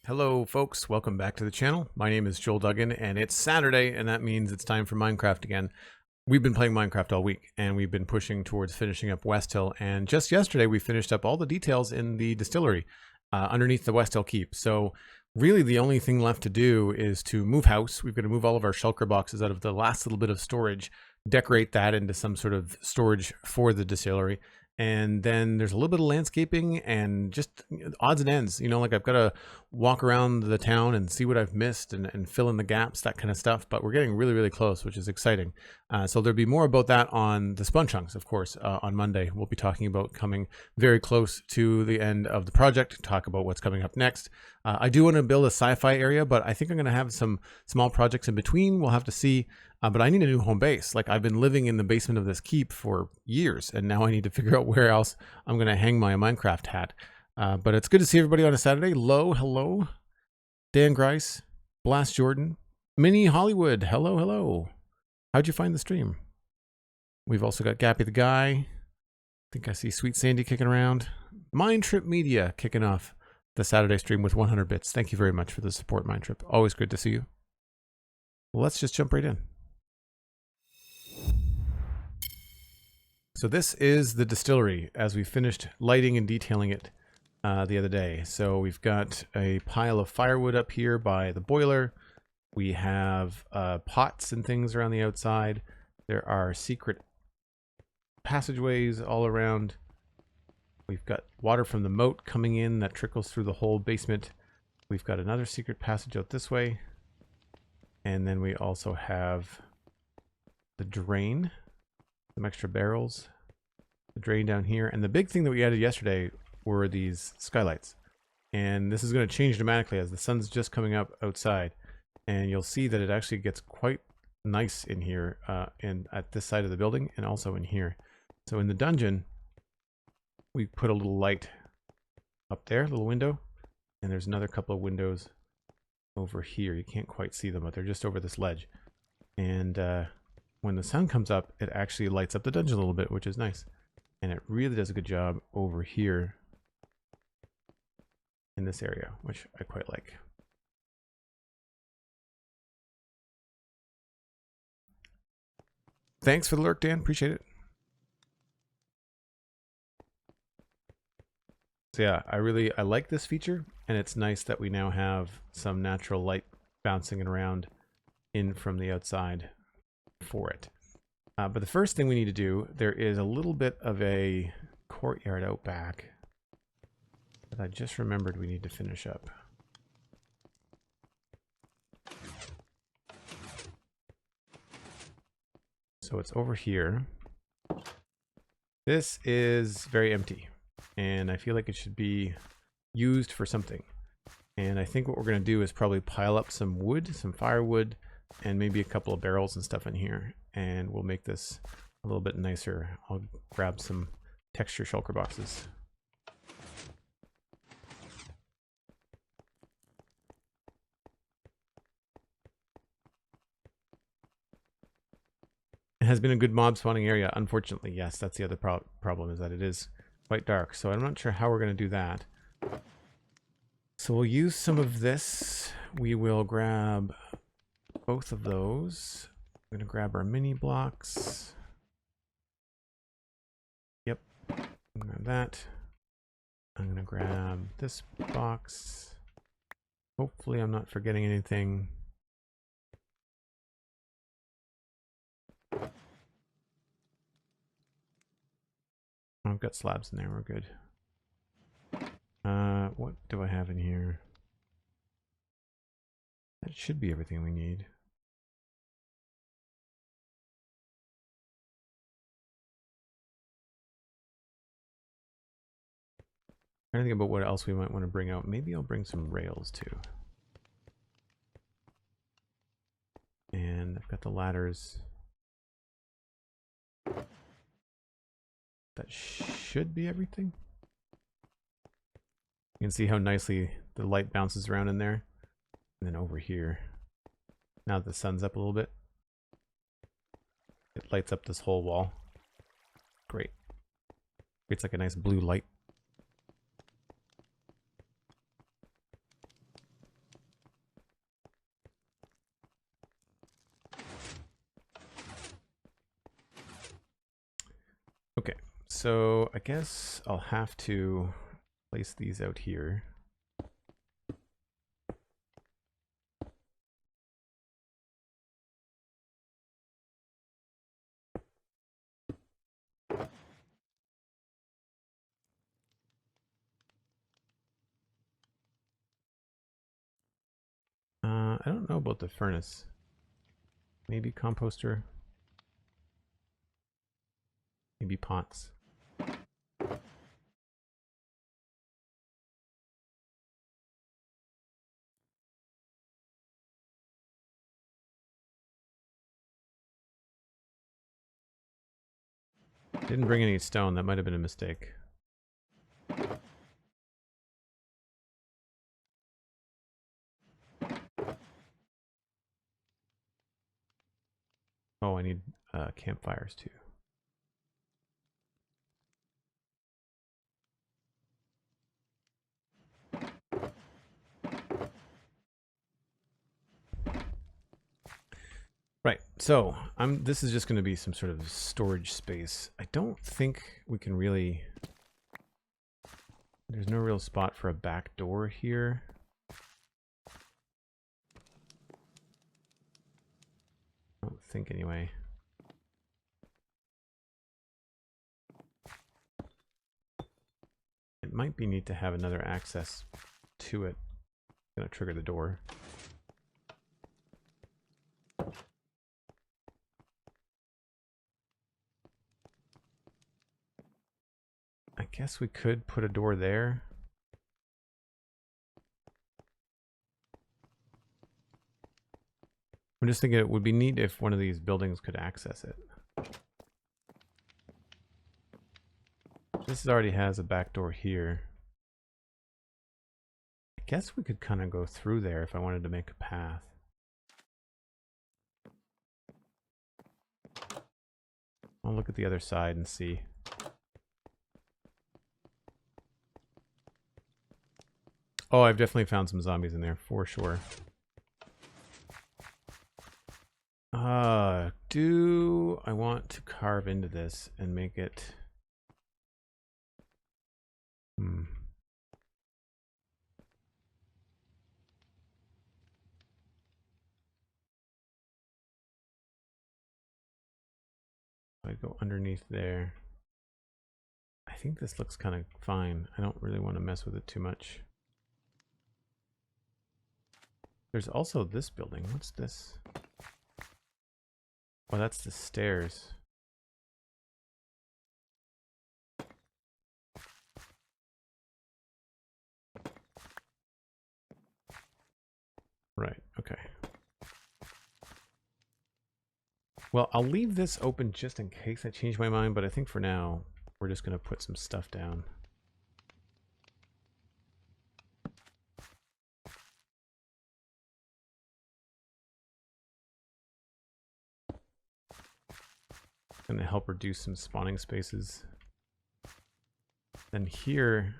Hello folks, welcome back to the channel. My name is Duggan and it's Saturday and that means it's time for Minecraft again. We've been playing Minecraft all week and we've been pushing towards finishing up Westhill, and just yesterday we finished up all the details in the distillery underneath the Westhill keep. So really the only thing left to do is to move house. We've got to move all of our shulker boxes out of the last little bit of storage, decorate that into some sort of storage for the distillery. And then there's a little bit of landscaping and just odds and ends, you know, like I've got to walk around the town and see what I've missed and fill in the gaps, that kind of stuff. But we're getting really, really close, which is exciting. So there'll be more about that on the Spun Chunks, of course, on Monday. We'll be talking about coming very close to the end of the project, talk about what's coming up next. I do want to build a sci-fi area, but I think I'm going to have some small projects in between. We'll have to see. But I need a new home base. Like, I've been living in the basement of this keep for years, and now I need to figure out where else I'm going to hang my Minecraft hat. But it's good to see everybody on a Saturday. Hello. Dan Grice, Blast Jordan, Mini Hollywood. Hello. How'd you find the stream? We've also got Gappy the Guy. I think I see SweetSandi kicking around. MindTripMedia kicking off the Saturday stream with 100 bits. Thank you very much for the support, MindTrip. Always good to see you. Well, let's just jump right in. So this is the distillery as we finished lighting and detailing it the other day. So we've got a pile of firewood up here by the boiler. We have pots and things around the outside. There are secret passageways all around. We've got water from the moat coming in that trickles through the whole basement. We've got another secret passage out this way. And then we also have the drain, some extra barrels, the drain down here. And the big thing that we added yesterday were these skylights. And this is going to change dramatically as the sun's just coming up outside. And you'll see that it actually gets quite nice in here and at this side of the building and also in here. So in the dungeon, we put a little light up there, a little window. And there's another couple of windows over here. You can't quite see them, but they're just over this ledge. And when the sun comes up, it actually lights up the dungeon a little bit, which is nice. And it really does a good job over here in this area, which I quite like. Thanks for the lurk, Dan. Appreciate it. So yeah, I like this feature, and it's nice that we now have some natural light bouncing around in from the outside for it. But the first thing we need to do, there is a little bit of a courtyard out back that I just remembered we need to finish up. So it's over here. This is very empty, and I feel like it should be used for something. And I think what we're going to do is probably pile up some wood, some firewood, and maybe a couple of barrels and stuff in here. And we'll make this a little bit nicer. I'll grab some texture shulker boxes. It has been a good mob spawning area. Unfortunately, yes, that's the other problem, is that it is quite dark. So I'm not sure how we're going to do that. So we'll use some of this. We will grab both of those. I'm going to grab our mini blocks. Yep. Grab that. I'm going to grab this box. Hopefully I'm not forgetting anything. I've got slabs in there. We're good. What do I have in here? That should be everything we need. I'm trying to think about what else we might want to bring out. Maybe I'll bring some rails too. And I've got the ladders. That should be everything. You can see how nicely the light bounces around in there. And then over here, now that the sun's up a little bit, it lights up this whole wall. Great. It's like a nice blue light. so I guess I'll have to place these out here. I don't know about the furnace. Maybe composter. Maybe pots. Didn't bring any stone. That might have been a mistake. Oh, I need campfires too. Right, so this is just going to be some sort of storage space. I don't think we can really... There's no real spot for a back door here. I don't think anyway. It might be neat to have another access to it. I'm going to trigger the door. I guess we could put a door there. I'm just thinking it would be neat if one of these buildings could access it. This already has a back door here. I guess we could kind of go through there if I wanted to make a path. I'll look at the other side and see. Oh, I've definitely found some zombies in there, for sure. Do I want to carve into this and make it... I go underneath there. I think this looks kind of fine. I don't really want to mess with it too much. There's also this building. What's this? Oh, that's the stairs. Right, okay. Well, I'll leave this open just in case I change my mind, but I think for now, we're just going to put some stuff down. Going to help reduce some spawning spaces. Then here,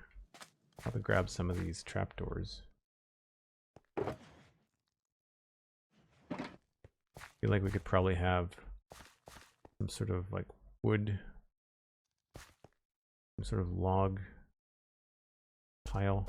I'll have to grab some of these trapdoors. I feel like we could probably have some sort of like wood, some sort of log pile.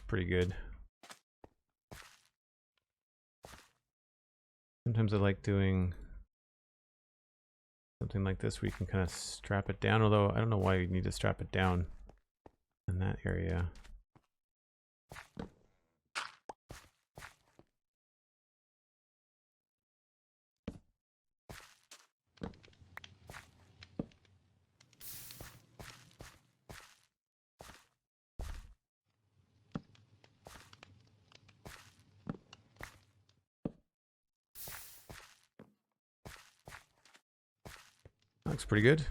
Pretty good. Sometimes I like doing something like this where you can kind of strap it down, although I don't know why you need to strap it down in that area. looks pretty good.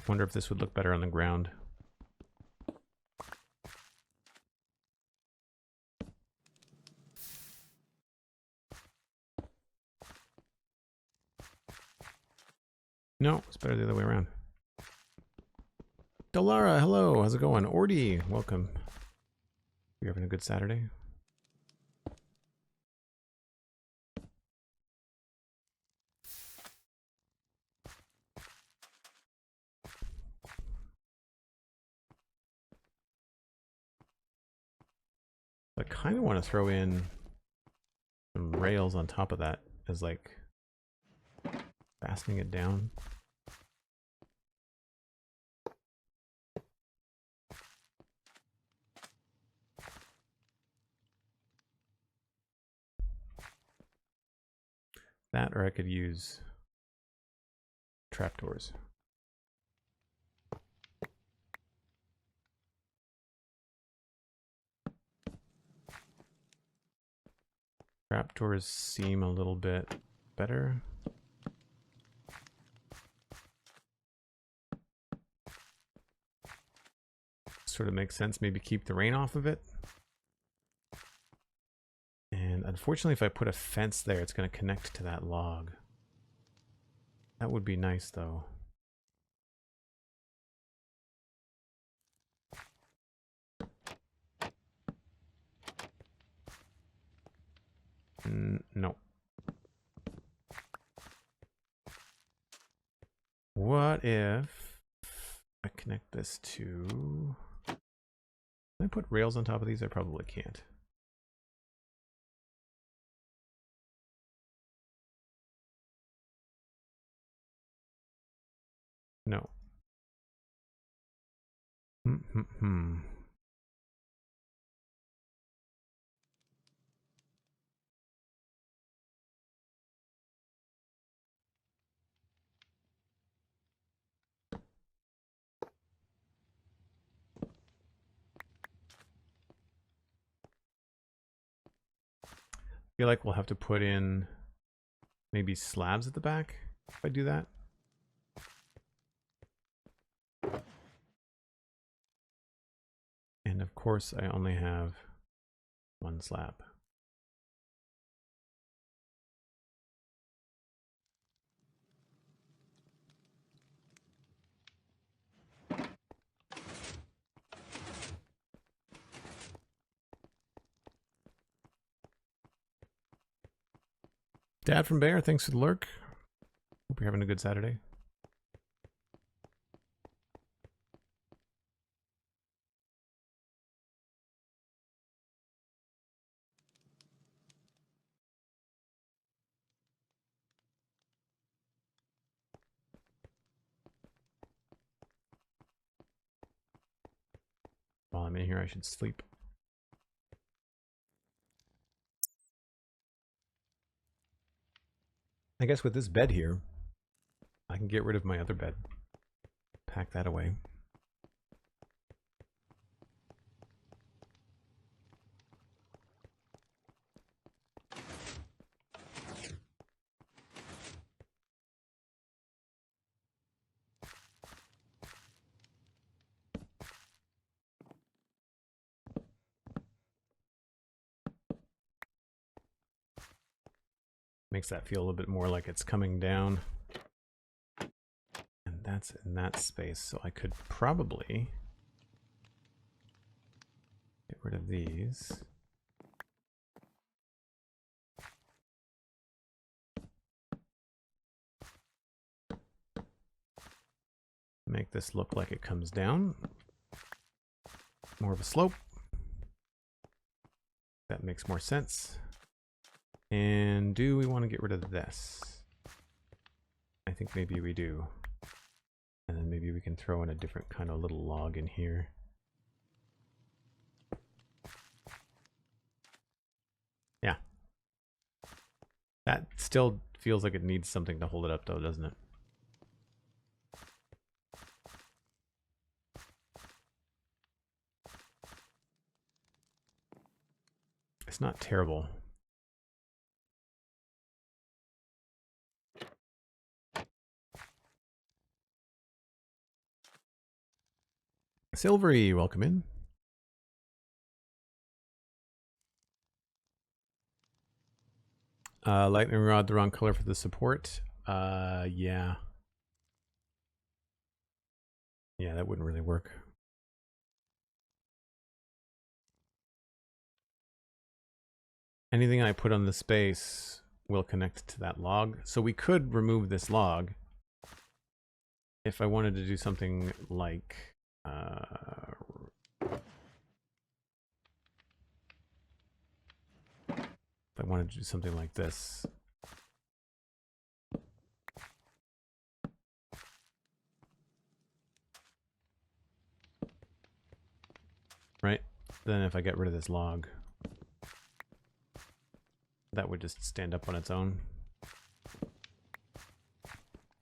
Wonder if this would look better on the ground. No, it's better the other way around. Delara, hello, how's it going? Ordy, welcome. You having a good Saturday? I kind of want to throw in some rails on top of that as like fastening it down. That, or I could use trapdoors. Trapdoors seem a little bit better. Sort of makes sense. Maybe keep the rain off of it. And unfortunately, if I put a fence there, it's going to connect to that log. That would be nice, though. No. What if I connect this to... Can I put rails on top of these? I probably can't. No. I feel like we'll have to put in maybe slabs at the back if I do that. And of course, I only have one slab. Dad from Bear, thanks for the lurk. Hope you're having a good Saturday. While I'm in here, I should sleep. I guess with this bed here, I can get rid of my other bed. Pack that away. Makes that feel a little bit more like it's coming down. And that's in that space, so I could probably get rid of these. Make this look like it comes down. More of a slope. That makes more sense. And do we want to get rid of this? I think maybe we do. And then maybe we can throw in a different kind of little log in here. Yeah. That still feels like it needs something to hold it up though, doesn't it? It's not terrible. Silvery, welcome in. Lightning rod, the wrong color for the support. Yeah. Yeah, that wouldn't really work. Anything I put on the space will connect to that log. So we could remove this log if I wanted to do something like if I wanted to do something like this. Right? Then if I get rid of this log, that would just stand up on its own.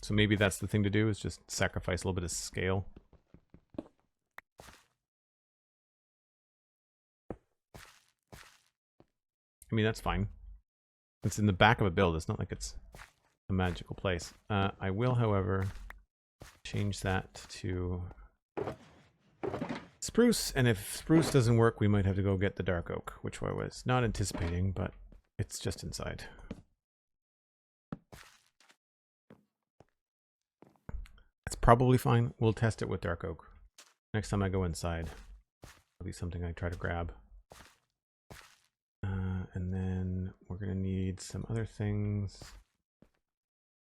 So maybe that's the thing to do, is just sacrifice a little bit of scale. I mean, that's fine. It's in the back of a build. It's not like it's a magical place. I will, however, change that to spruce. And if spruce doesn't work, we might have to go get the dark oak, which I was not anticipating, but it's just inside. It's probably fine. We'll test it with dark oak. Next time I go inside, it'll be something I try to grab. And then we're going to need some other things.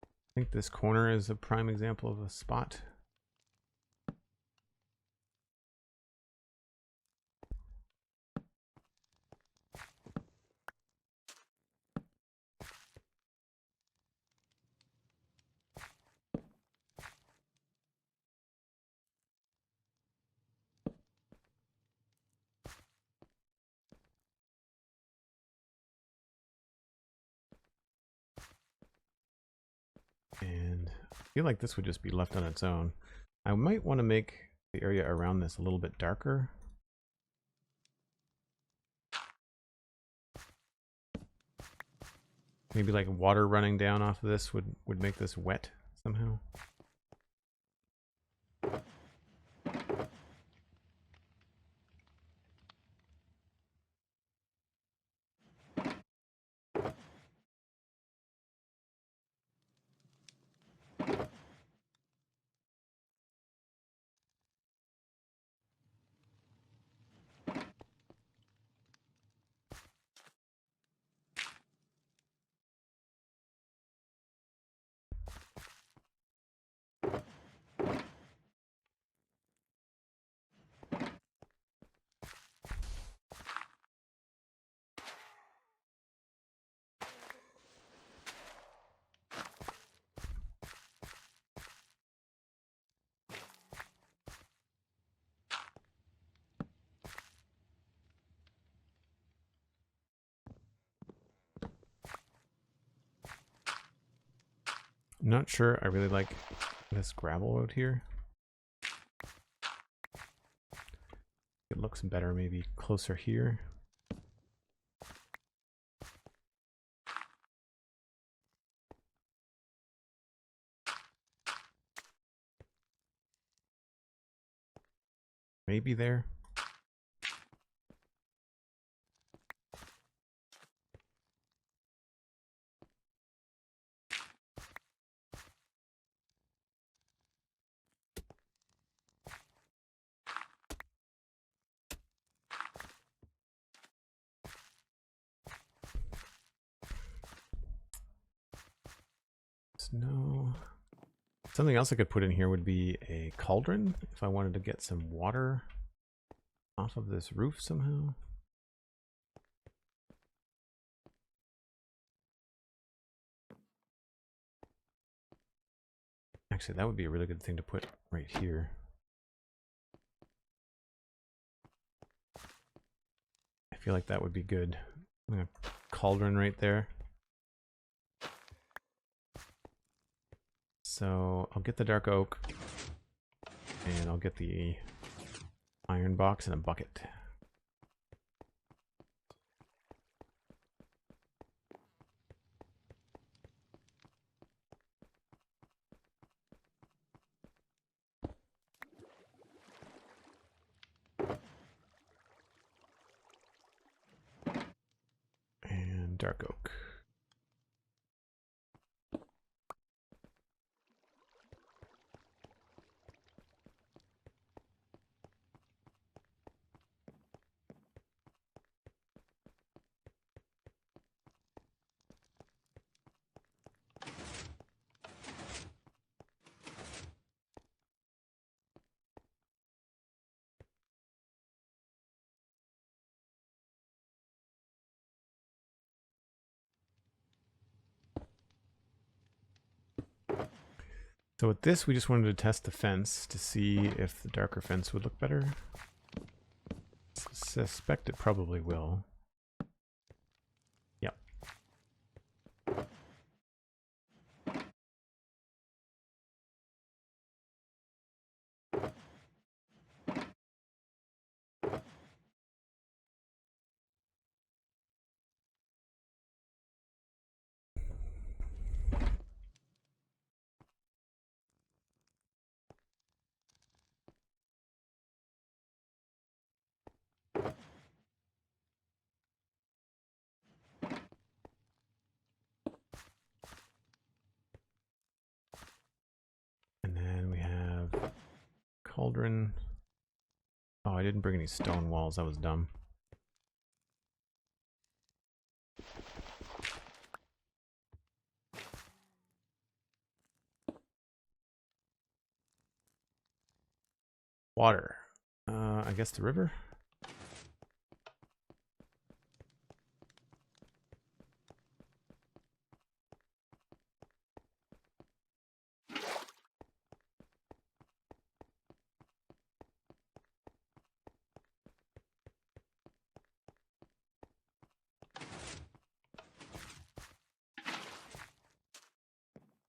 I think this corner is a prime example of a spot. And I feel like this would just be left on its own. I might want to make the area around this a little bit darker. Maybe like water running down off of this would make this wet somehow. I'm not sure I really like this gravel out here. It looks better maybe closer here. Maybe there. No. Something else I could put in here would be a cauldron if I wanted to get some water off of this roof somehow. Actually, that would be a really good thing to put right here. I feel like that would be good. I'm gonna cauldron right there. So I'll get the dark oak and I'll get the iron box and a bucket. dark oak. So with this, we just wanted to test the fence to see if the darker fence would look better. Suspect it probably will. Yep. And then we have cauldron. Oh, I didn't bring any stone walls. That was dumb. Water. I guess the river?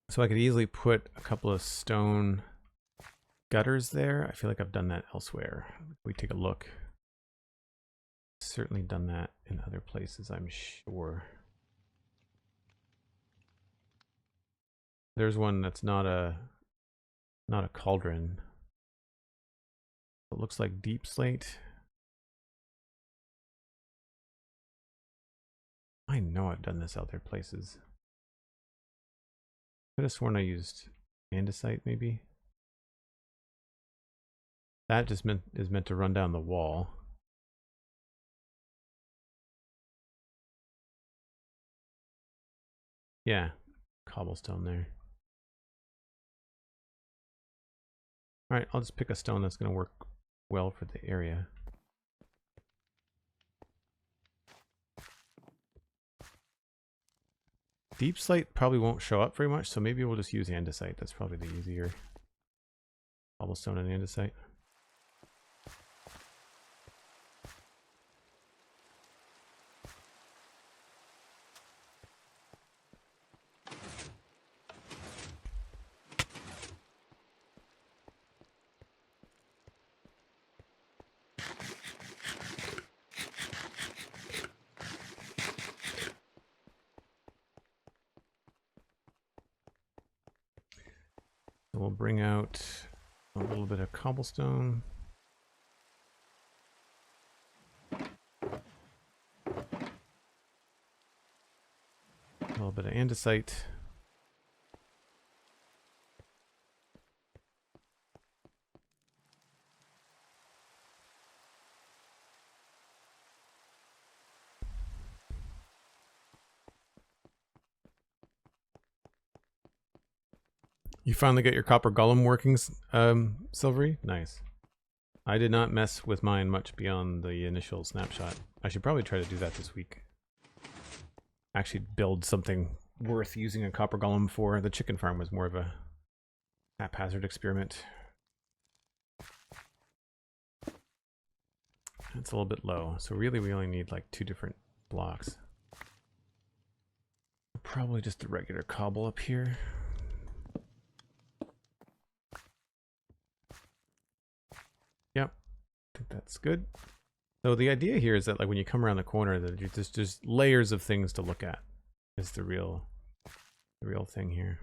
So I could easily put a couple of stone gutters there. I feel like I've done that elsewhere. We take a look. Certainly done that in other places, I'm sure. There's one that's not a cauldron. It looks like deep slate. I know I've done this other places. I could have sworn I used andesite, maybe. That just is meant to run down the wall. Yeah, cobblestone there. All right, I'll just pick a stone that's going to work well for the area. Deep slate probably won't show up very much, so maybe we'll just use andesite. That's probably the easier. Cobblestone and andesite. We'll bring out a little bit of cobblestone. A little bit of andesite. You finally got your copper golem workings, Silvery? Nice. I did not mess with mine much beyond the initial snapshot. I should probably try to do that this week. Actually build something worth using a copper golem for. The chicken farm was more of a haphazard experiment. It's a little bit low, so really we only need like 2 different blocks. Probably just the regular cobble up here. Yep, I think that's good. So the idea here is that like when you come around the corner, that there's just layers of things to look at. Is the real thing here.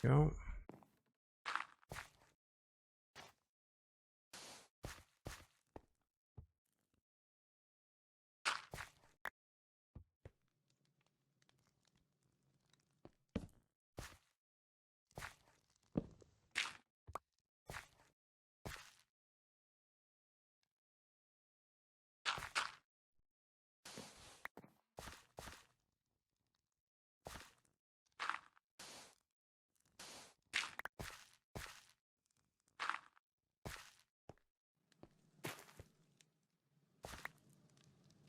Go.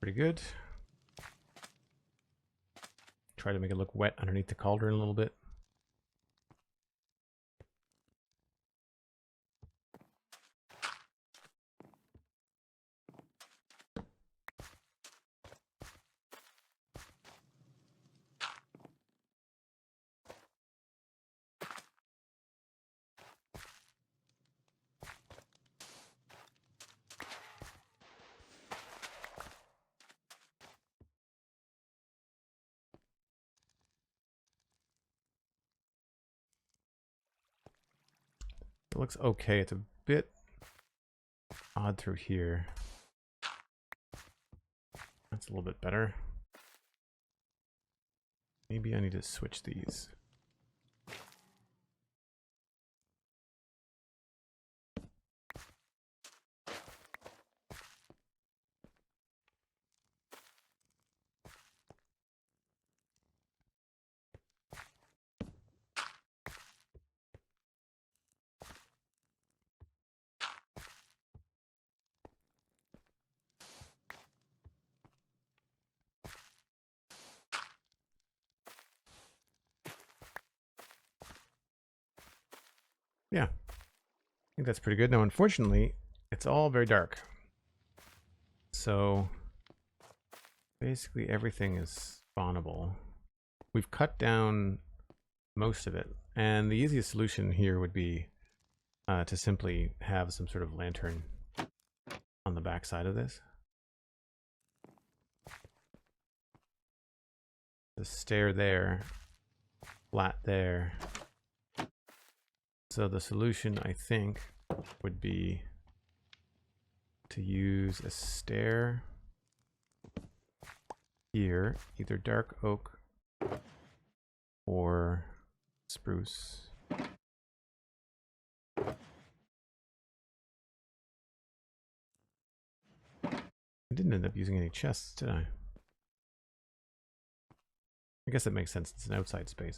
Pretty good. Try to make it look wet underneath the cauldron a little bit. It looks okay. It's a bit odd through here. That's a little bit better. Maybe I need to switch these. Yeah, I think that's pretty good. Now, unfortunately, it's all very dark. So basically everything is spawnable. We've cut down most of it. And the easiest solution here would be to simply have some sort of lantern on the back side of this. The stair there, flat there. So the solution, I think, would be to use a stair here, either dark oak or spruce. I didn't end up using any chests, did I? I guess that makes sense. It's an outside space.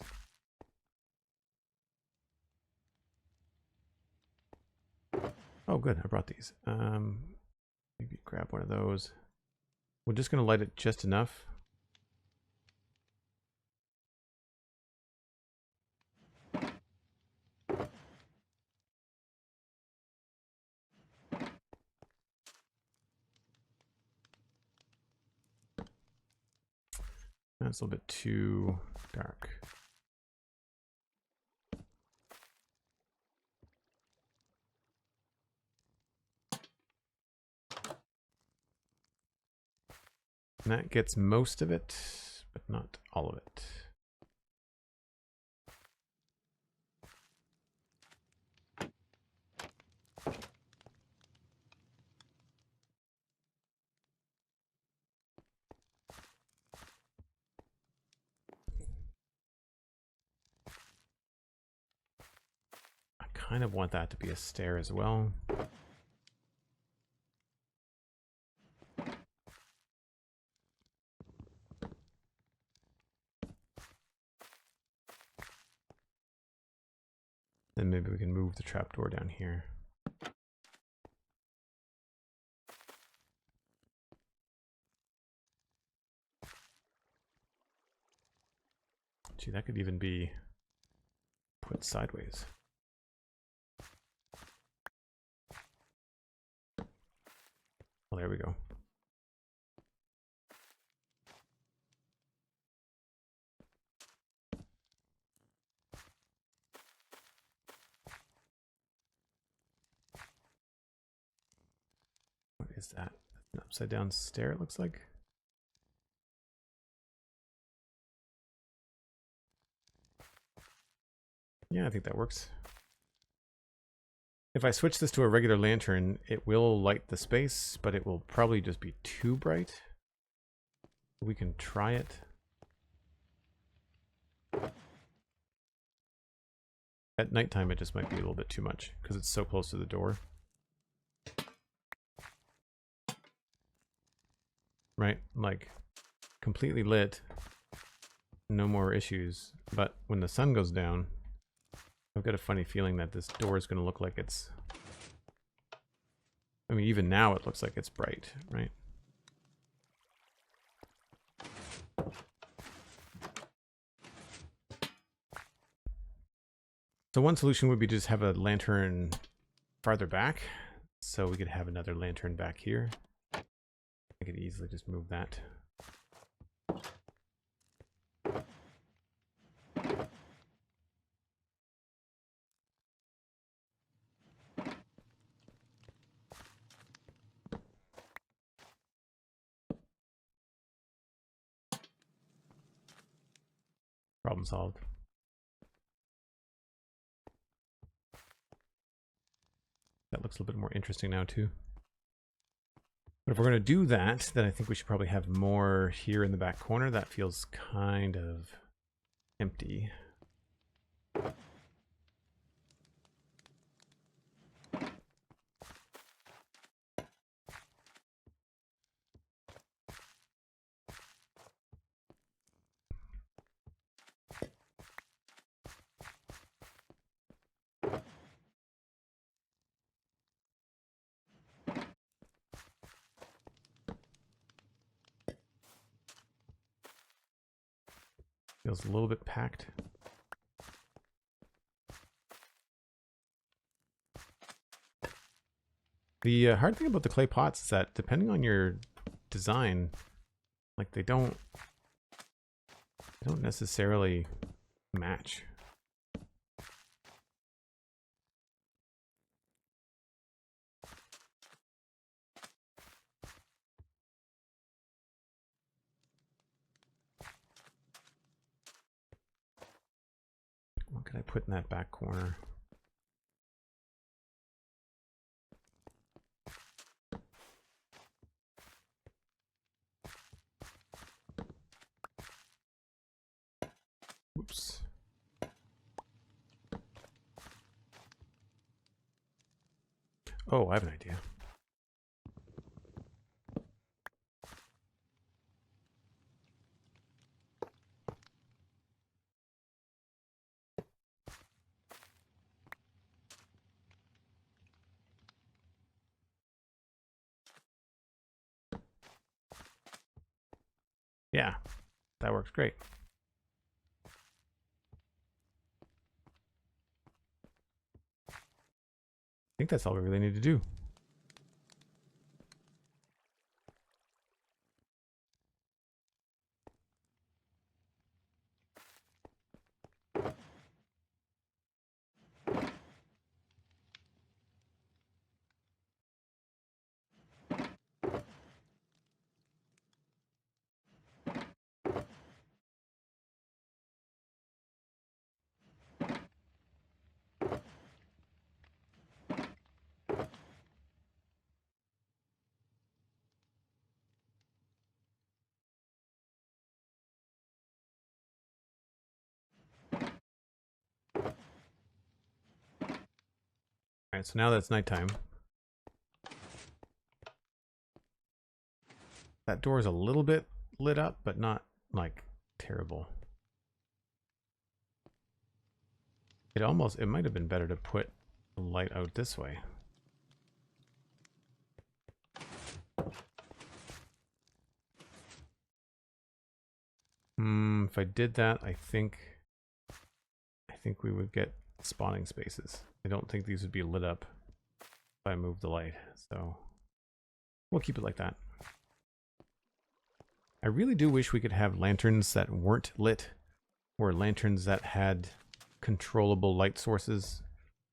Oh, good. I brought these. Maybe grab one of those. We're just going to light it just enough. That's a little bit too dark. And that gets most of it, but not all of it. I kind of want that to be a stair as well. Then maybe we can move the trapdoor down here. Gee, that could even be put sideways. Well, there we go. What is that? An upside down stair, it looks like. Yeah, I think that works. If I switch this to a regular lantern, it will light the space, but it will probably just be too bright. We can try it. At nighttime, it just might be a little bit too much because it's so close to the door. Right? Like, completely lit, no more issues. But when the sun goes down, I've got a funny feeling that this door is going to look like it's... I mean, even now it looks like it's bright, right? So one solution would be to just have a lantern farther back. So we could have another lantern back here. I could easily just move that. Problem solved. That looks a little bit more interesting now too. But if we're going to do that, then I think we should probably have more here in the back corner. That feels kind of empty. Feels a little bit packed. The hard thing about the clay pots is that depending on your design, like they don't necessarily match. What could I put in that back corner? Oops. Oh, I have an idea. Yeah, that works great. I think that's all we really need to do. All right, so now that it's nighttime, that door is a little bit lit up, but not like terrible. It might have been better to put the light out this way. If I did that, I think we would get spawning spaces. I don't think these would be lit up if I move the light, so we'll keep it like that. I really do wish we could have lanterns that weren't lit, or lanterns that had controllable light sources.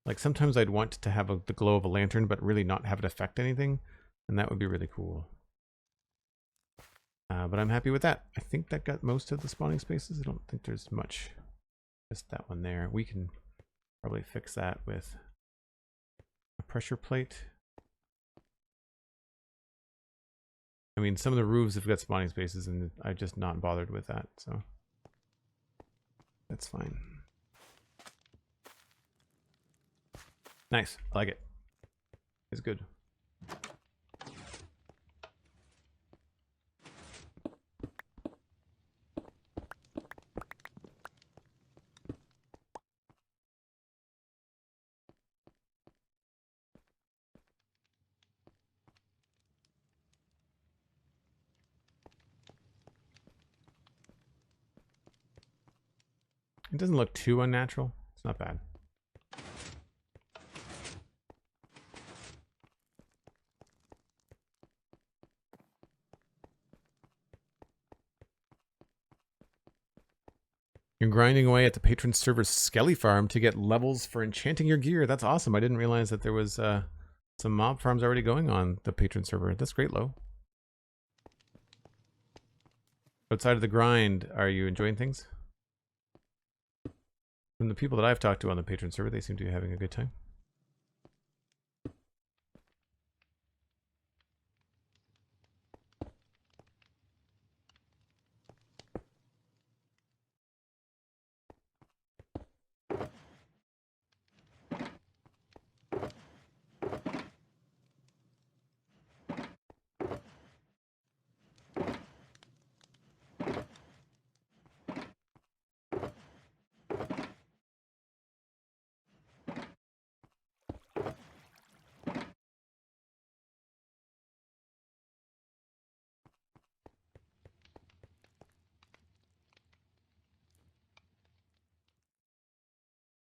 Like sometimes I'd want to have the glow of a lantern, but really not have it affect anything, and that would be really cool. But I'm happy with that. I think that got most of the spawning spaces. I don't think there's much. Just that one there. We can Probably fix that with a pressure plate. I mean, some of the roofs have got spawning spaces, and I've just not bothered with that, so that's fine. Nice. I like it. It's good. It doesn't look too unnatural. It's not bad. You're grinding away at the patron server's Skelly farm to get levels for enchanting your gear. That's awesome. I didn't realize that there was some mob farms already going on the patron server. That's great, Lo. Outside of the grind, are you enjoying things? From the people that I've talked to on the patron server, they seem to be having a good time.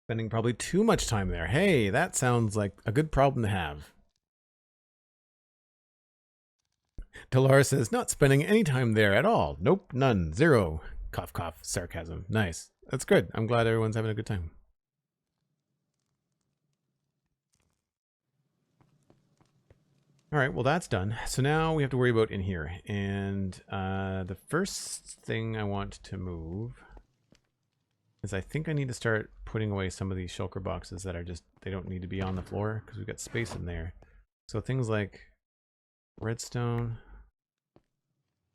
Spending probably too much time there. Hey, that sounds like a good problem to have. Talara says, not spending any time there at all. Nope, none. Zero. Cough, cough. Sarcasm. Nice. That's good. I'm glad everyone's having a good time. All right, well, that's done. So now we have to worry about in here. And the first thing I want to move is I think I need to start putting away some of these shulker boxes that are just, they don't need to be on the floor because we've got space in there. So things like redstone.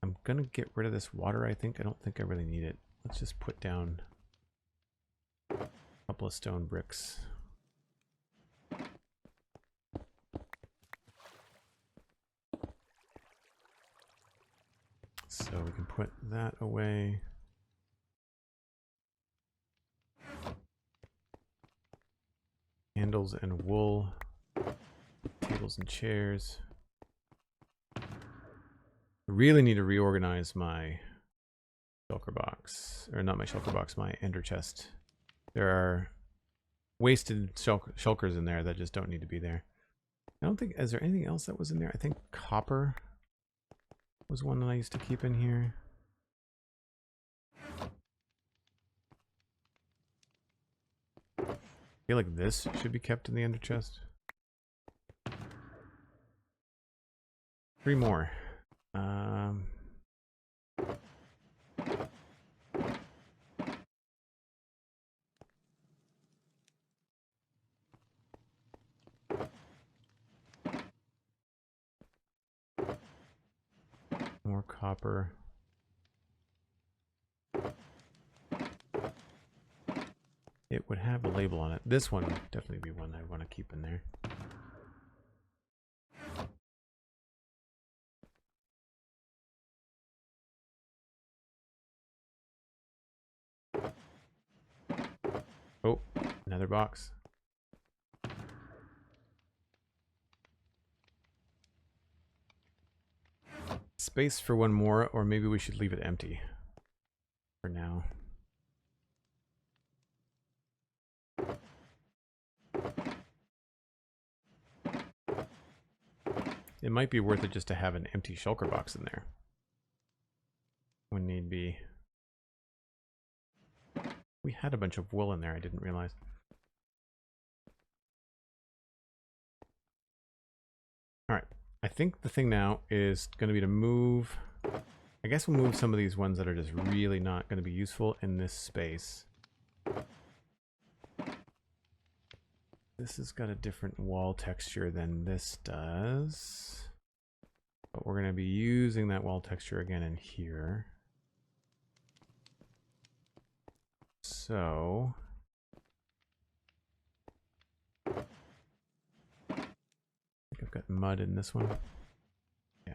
I'm going to get rid of this water, I think. I don't think I really need it. Let's just put down a couple of stone bricks. So we can put that away. Handles and wool. Tables and chairs. I really need to reorganize my shulker box. Or not my shulker box, my ender chest. There are wasted shulkers in there that just don't need to be there. I don't think, is there anything else that was in there? I think copper was one that I used to keep in here. I feel like this should be kept in the ender chest. 3 more. More copper. It would have a label on it. This one would definitely be one I want to keep in there. Oh, another box. Space for one more, or maybe we should leave it empty for now. It might be worth it just to have an empty shulker box in there when need be. We had a bunch of wool in there, I didn't realize. Alright, I think the thing now is going to be to move... I guess we'll move some of these ones that are just really not going to be useful in this space. This has got a different wall texture than this does. But we're going to be using that wall texture again in here. So I think I've got mud in this one. Yeah.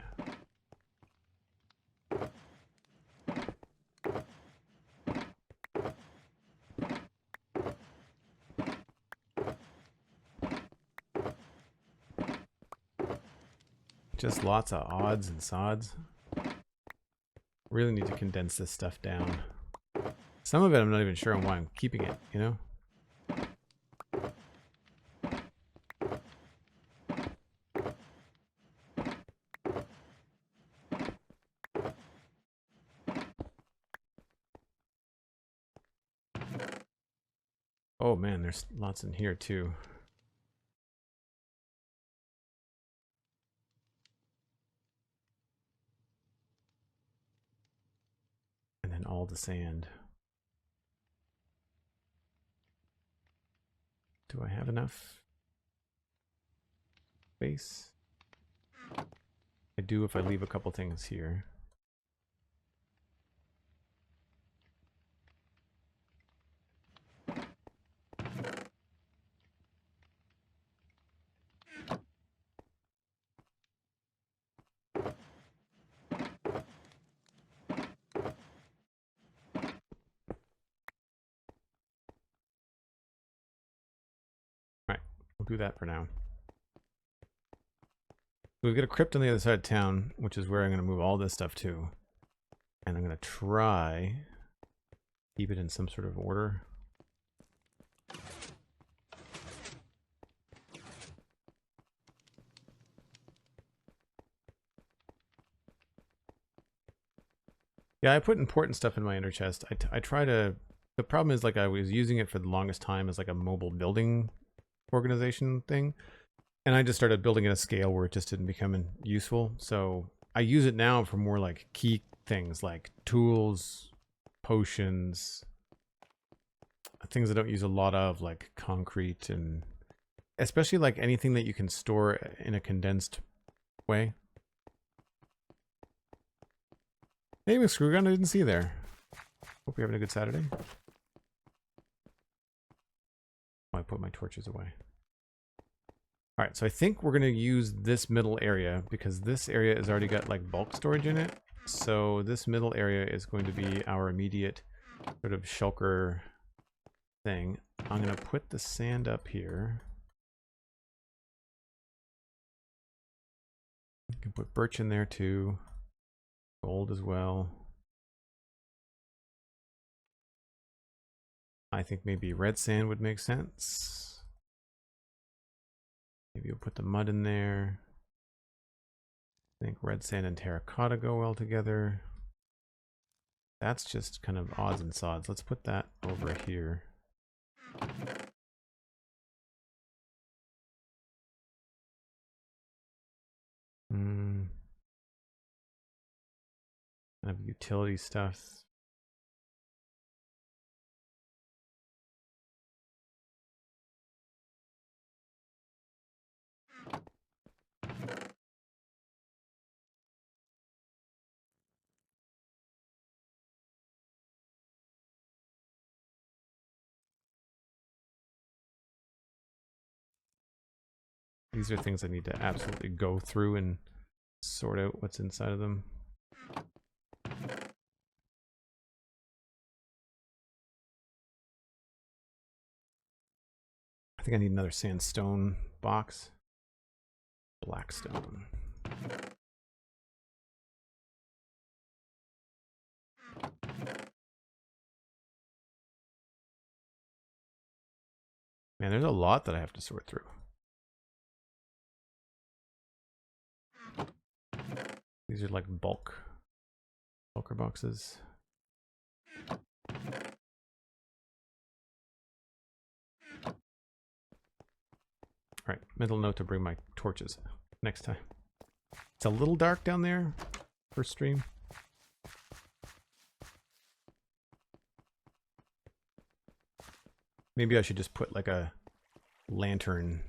Just lots of odds and sods. Really need to condense this stuff down. Some of it I'm not even sure on why I'm keeping it, you know? Oh man, there's lots in here too. And then all the sand. Do I have enough space? I do if I leave a couple things here. Do that for now. We've got a crypt on the other side of town, which is where I'm going to move all this stuff to. And I'm going to try keep it in some sort of order. Yeah, I put important stuff in my inner chest. I try to... The problem is, like, I was using it for the longest time as like a mobile building organization thing, and I just started building at a scale where it just didn't become useful. So I use it now for more like key things like tools, potions, things I don't use a lot of, like concrete, and especially like anything that you can store in a condensed way. Hey McScrewGunn, I didn't see you there. Hope you're having a good Saturday. I put my torches away. All right, so I think we're going to use this middle area because this area has already got like bulk storage in it. So this middle area is going to be our immediate sort of shulker thing. I'm going to put the sand up here. You can put birch in there too. Gold as well. I think maybe red sand would make sense. Maybe you'll put the mud in there. I think red sand and terracotta go well together. That's just kind of odds and sods. Let's put that over here. Kind of utility stuff. These are things I need to absolutely go through and sort out what's inside of them. I think I need another sandstone box. Blackstone. Man, there's a lot that I have to sort through. These are like bulker boxes. All right, mental note to bring my torches next time. It's a little dark down there for stream. Maybe I should just put like a lantern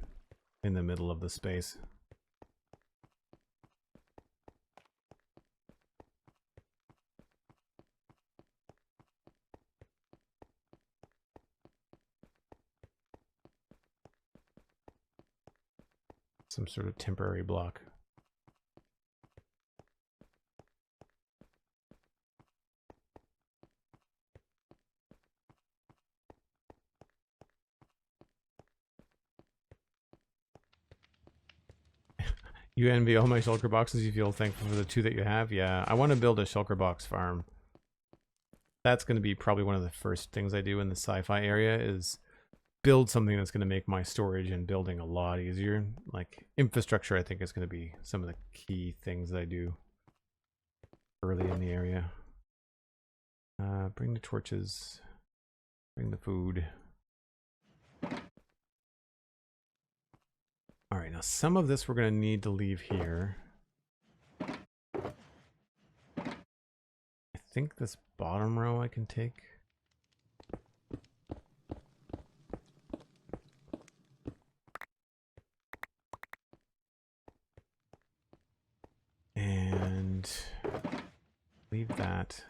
in the middle of the space. Some sort of temporary block. You envy all my shulker boxes. You feel thankful for the 2 that you have. Yeah, I want to build a shulker box farm. That's going to be probably one of the first things I do in the sci-fi area, is build something that's going to make my storage and building a lot easier. Like infrastructure, I think is going to be some of the key things that I do early in the area. Bring the torches. Bring the food. All right, now some of this we're going to need to leave here. I think this bottom row I can take. And leave that.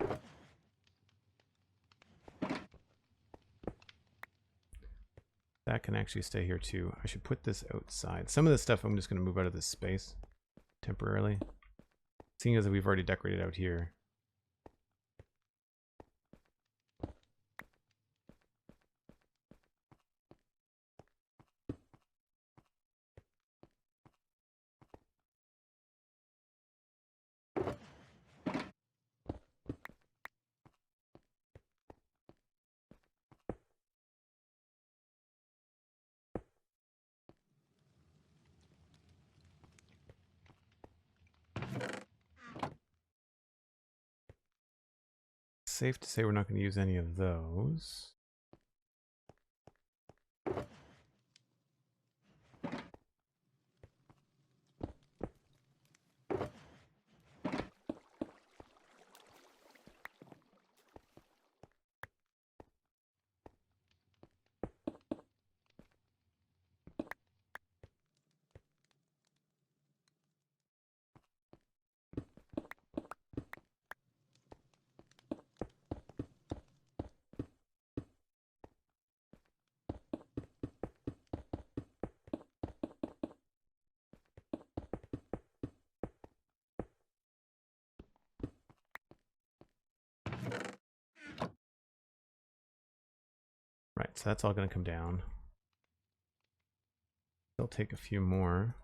That can actually stay here too. I should put this outside. Some of this stuff I'm just going to move out of this space temporarily, seeing as we've already decorated out here. Safe to say we're not going to use any of those. Right, so that's all going to come down. I'll take a few more.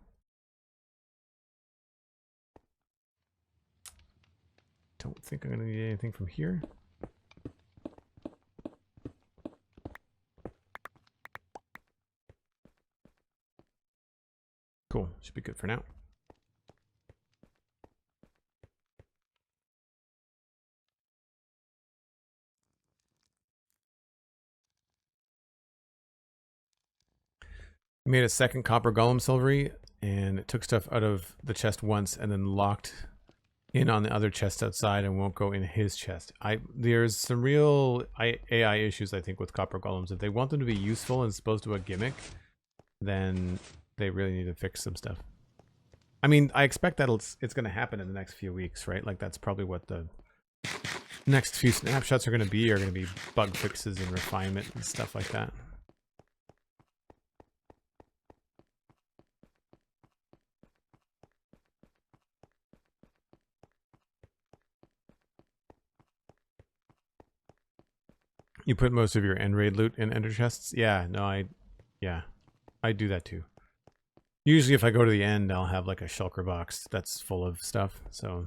Don't think I'm going to need anything from here. Cool, should be good for now. I made a second copper golem silvery, and it took stuff out of the chest once and then locked in on the other chest outside and won't go in his chest. There's some real AI issues, I think, with copper golems. If they want them to be useful and supposed to be a gimmick, then they really need to fix some stuff. I mean, I expect that it's going to happen in the next few weeks, right? Like, that's probably what the next few snapshots are going to be bug fixes and refinement and stuff like that. You put most of your end raid loot in ender chests? Yeah, no, I do that too. Usually if I go to the end, I'll have like a shulker box that's full of stuff. So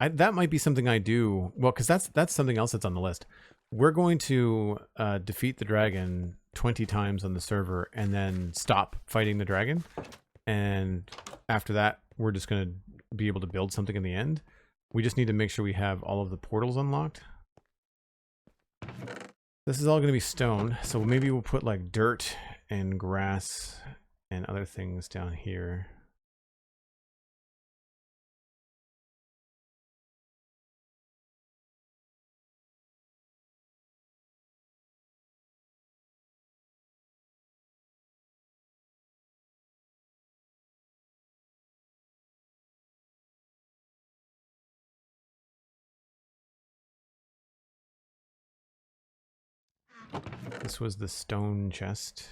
that might be something I do. Well, because that's something else that's on the list. We're going to defeat the dragon 20 times on the server and then stop fighting the dragon. And after that, we're just going to be able to build something in the end. We just need to make sure we have all of the portals unlocked. This is all going to be stone, so maybe we'll put like dirt and grass and other things down here. This was the stone chest.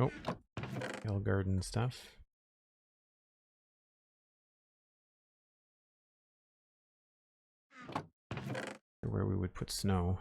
Oh, hill garden stuff. Where we would put snow.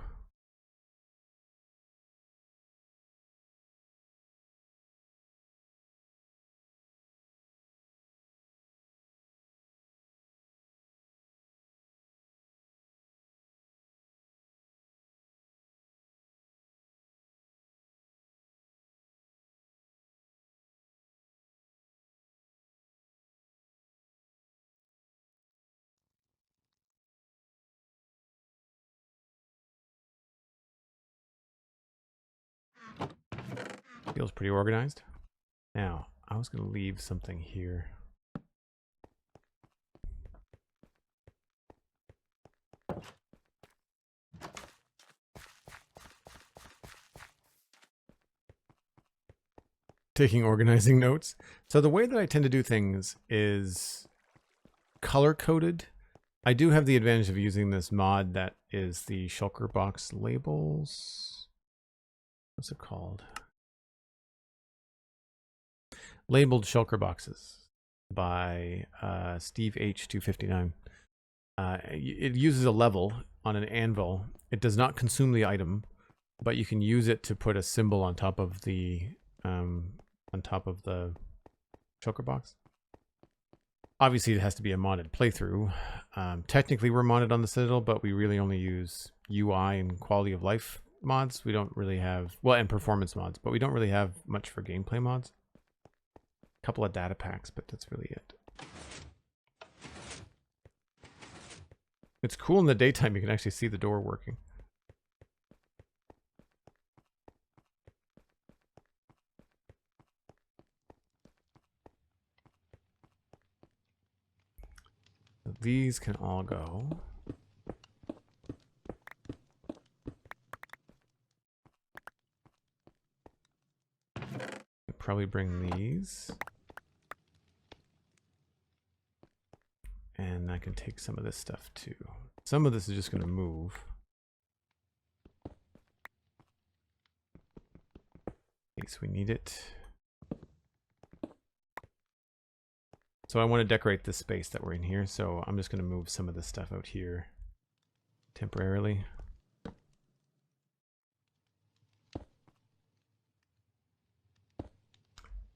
Feels pretty organized. Now, I was going to leave something here. Taking organizing notes. So the way that I tend to do things is color-coded. I do have the advantage of using this mod that is the shulker box labels. What's it called? Labeled shulker boxes by Steve H259. It uses a level on an anvil. It does not consume the item, but you can use it to put a symbol on top of the shulker box. Obviously, it has to be a modded playthrough. Technically, we're modded on the Citadel, but we really only use UI and quality of life mods. We don't really have, well, and performance mods, but we don't really have much for gameplay mods. A couple of data packs, but that's really it. It's cool in the daytime. You can actually see the door working. These can all go. I'll probably bring these. And I can take some of this stuff too. Some of this is just going to move. In case we need it. So I want to decorate this space that we're in here, so I'm just going to move some of this stuff out here temporarily.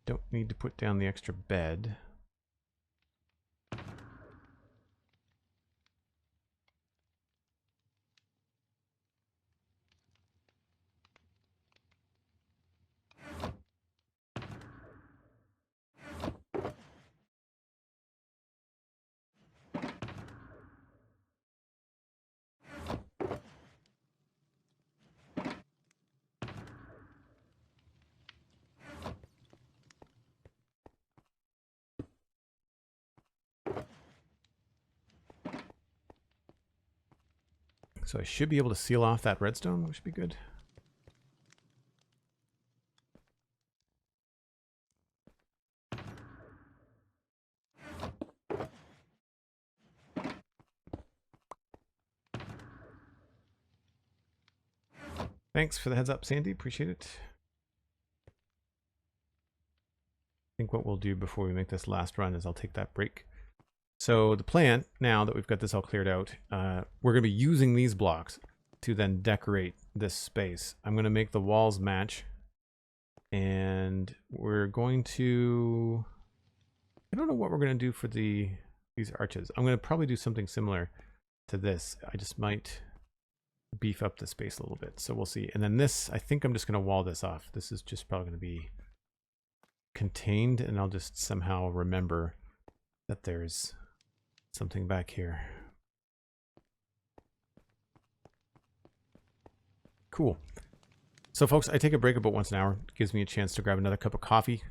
Don't need to put down the extra bed. So I should be able to seal off that redstone, which should be good. Thanks for the heads up, Sandy. Appreciate it. I think what we'll do before we make this last run is I'll take that break. So the plan, now that we've got this all cleared out, we're going to be using these blocks to then decorate this space. I'm going to make the walls match. And we're going to... I don't know what we're going to do for these arches. I'm going to probably do something similar to this. I just might beef up the space a little bit. So we'll see. And then this, I think I'm just going to wall this off. This is just probably going to be contained, and I'll just somehow remember that there's something back here. Cool. So folks, I take a break about once an hour. It gives me a chance to grab another cup of coffee.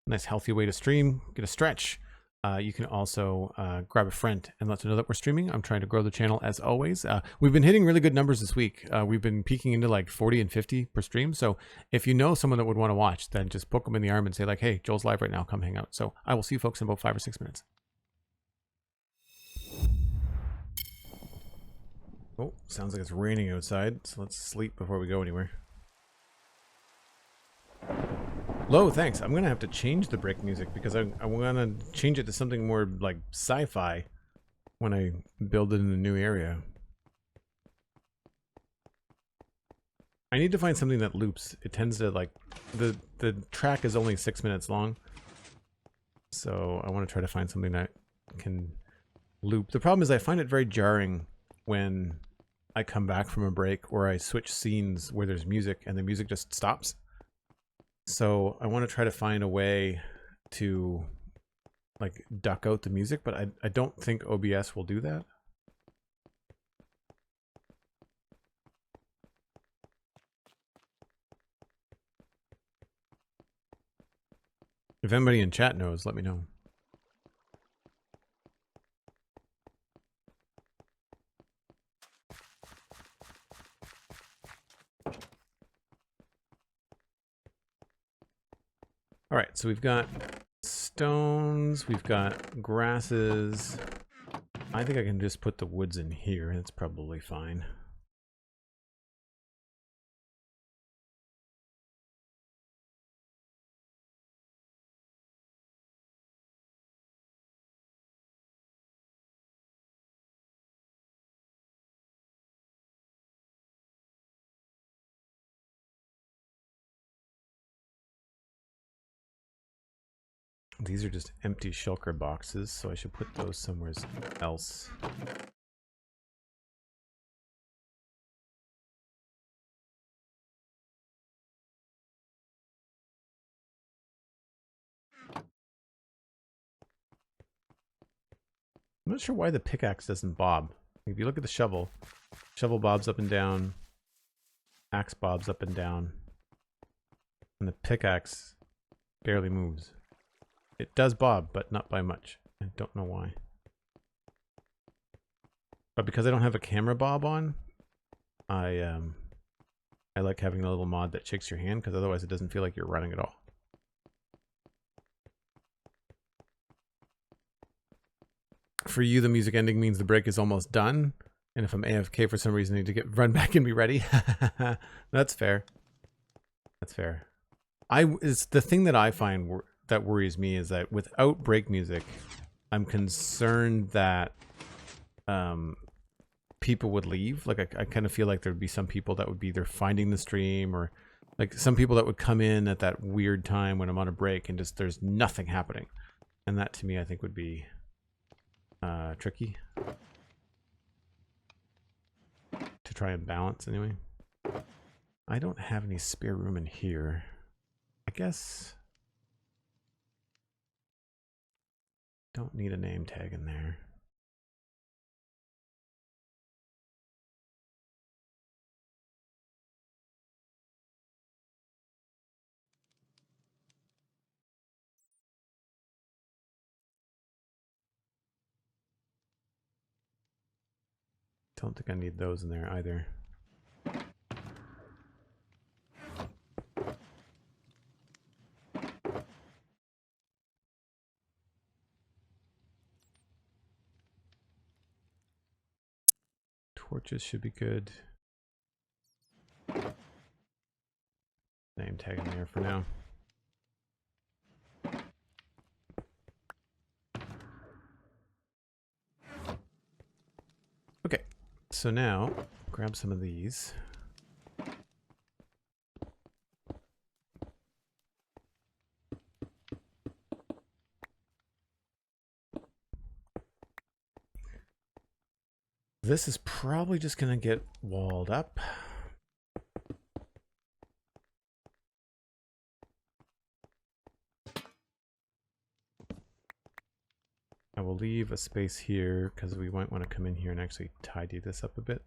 Nice healthy way to stream, get a stretch. You can also grab a friend and let them know that we're streaming. I'm trying to grow the channel as always. We've been hitting really good numbers this week. We've been peaking into like 40 and 50 per stream. So if you know someone that would want to watch, then just poke them in the arm and say like, hey, Joel's live right now. Come hang out. So I will see you folks in about 5 or 6 minutes. Oh, sounds like it's raining outside. So let's sleep before we go anywhere. Lo, thanks. I'm going to have to change the break music because I want to change it to something more like sci-fi when I build it in the new area. I need to find something that loops. It tends to like, the track is only 6 minutes long. So I want to try to find something that can loop. The problem is I find it very jarring when I come back from a break or I switch scenes where there's music and the music just stops. So I want to try to find a way to like duck out the music, but I don't think OBS will do that. If anybody in chat knows, let me know. All right, so we've got stones, we've got grasses. I think I can just put the woods in here. That's probably fine. These are just empty shulker boxes, so I should put those somewhere else. I'm not sure why the pickaxe doesn't bob. If you look at the shovel, shovel bobs up and down, axe bobs up and down, and the pickaxe barely moves. It does bob, but not by much. I don't know why. But because I don't have a camera bob on, I like having a little mod that shakes your hand, because otherwise it doesn't feel like you're running at all. For you, the music ending means the break is almost done, and if I'm AFK for some reason, I need to run back and be ready. That's fair. That's fair. It's the thing that I find that worries me is that without break music, I'm concerned that people would leave. Like I kind of feel like there would be some people that would be either finding the stream or like some people that would come in at that weird time when I'm on a break and just there's nothing happening. And that to me I think would be tricky to try and balance anyway. I don't have any spare room in here. I guess don't need a name tag in there. Don't think I need those in there either. Torches should be good. Name tag in there for now. Okay, so now grab some of these. This is probably just gonna get walled up. I will leave a space here because we might want to come in here and actually tidy this up a bit.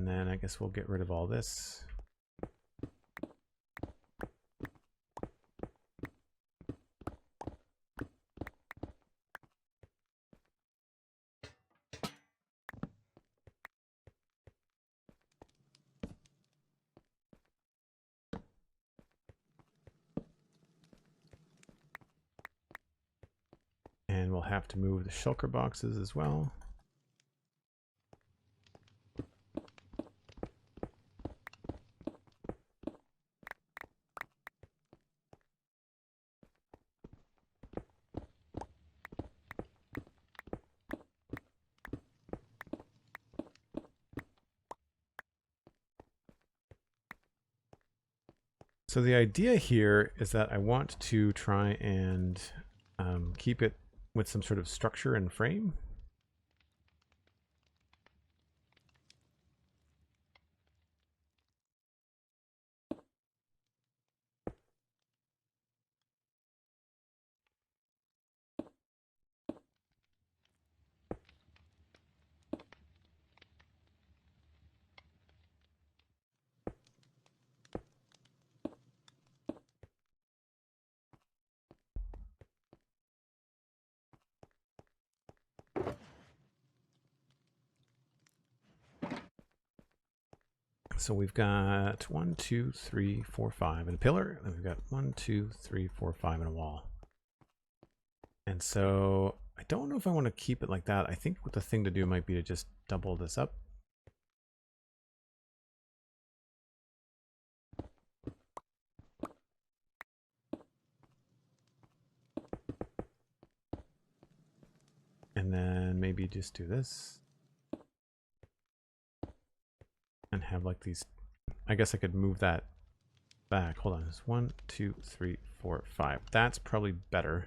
And then I guess we'll get rid of all this. And we'll have to move the shulker boxes as well. So the idea here is that I want to try and keep it with some sort of structure and frame. So we've got 1, 2, 3, 4, 5 in a pillar, and we've got 1, 2, 3, 4, 5 in a wall. And so I don't know if I want to keep it like that. I think what the thing to do might be to just double this up. And then maybe just do this. And have like these, I guess I could move that back. Hold on, it's 1, 2, 3, 4, 5. That's probably better.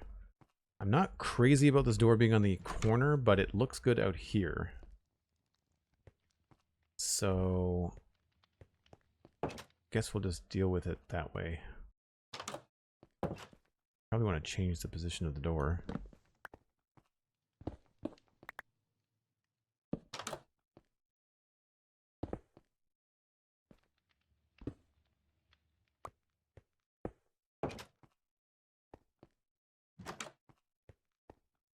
I'm not crazy about this door being on the corner, but it looks good out here. So I guess we'll just deal with it that way. Probably want to change the position of the door.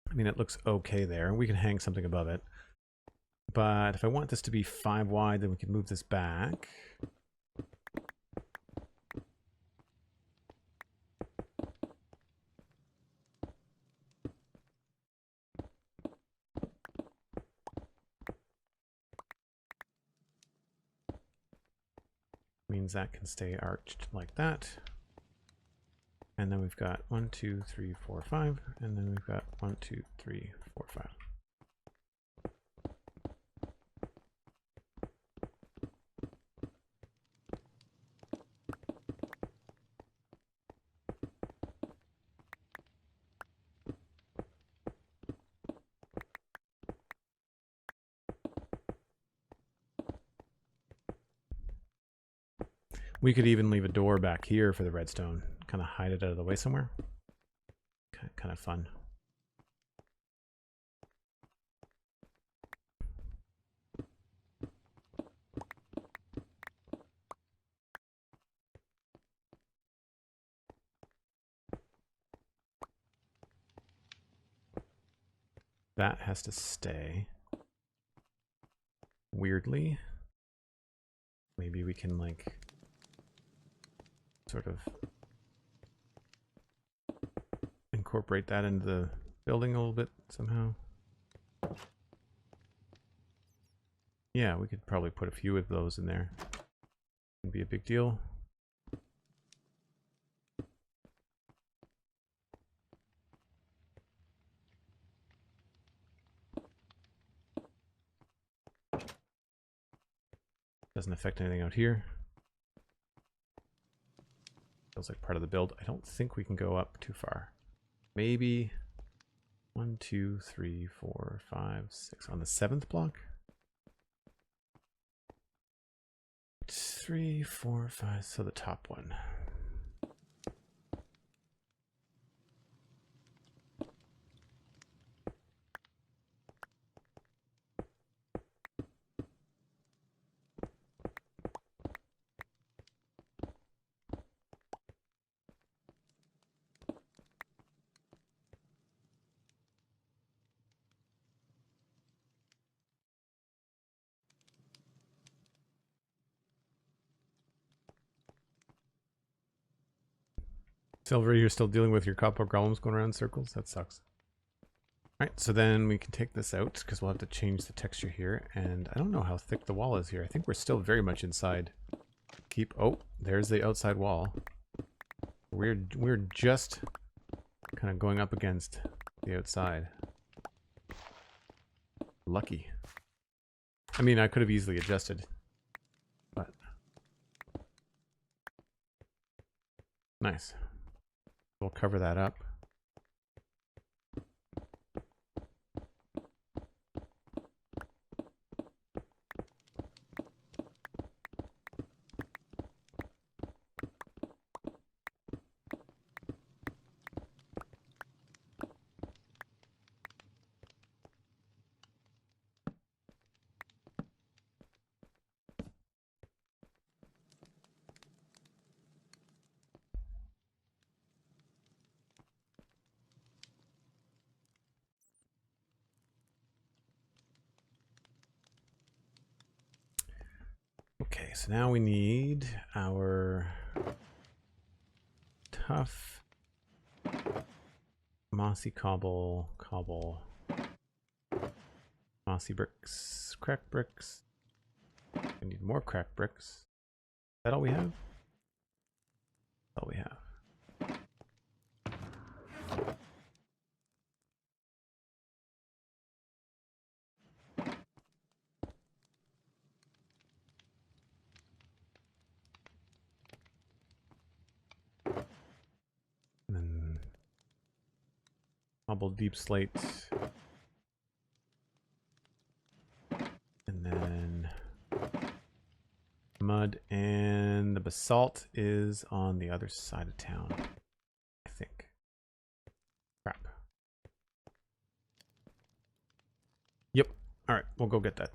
I mean, it looks okay there. We can hang something above it. But if I want this to be 5 wide, then we can move this back. Means that can stay arched like that. And then we've got 1, 2, 3, 4, 5. And then we've got 1, 2, 3, 4, 5. We could even leave a door back here for the redstone. Kind of hide it out of the way somewhere. Kind of fun. That has to stay. Weirdly. Maybe we can like sort of incorporate that into the building a little bit somehow. Yeah, we could probably put a few of those in there. Wouldn't be a big deal. Doesn't affect anything out here. Feels like part of the build. I don't think we can go up too far. Maybe 1, 2, 3, 4, 5, 6 on the 7th block. 3, 4, 5. So the top one. Silver, you're still dealing with your copper golems going around in circles? That sucks. Alright, so then we can take this out because we'll have to change the texture here. And I don't know how thick the wall is here. I think we're still very much inside. Oh, there's the outside wall. We're just kind of going up against the outside. Lucky. I mean, I could have easily adjusted, but nice. We'll cover that up. Okay, so now we need our tough mossy cobble, mossy bricks, cracked bricks. We need more cracked bricks. Is that all we have? That's all we have. And then cobble deep slate. And then mud, and the basalt is on the other side of town, I think. Crap. Yep. All right, we'll go get that.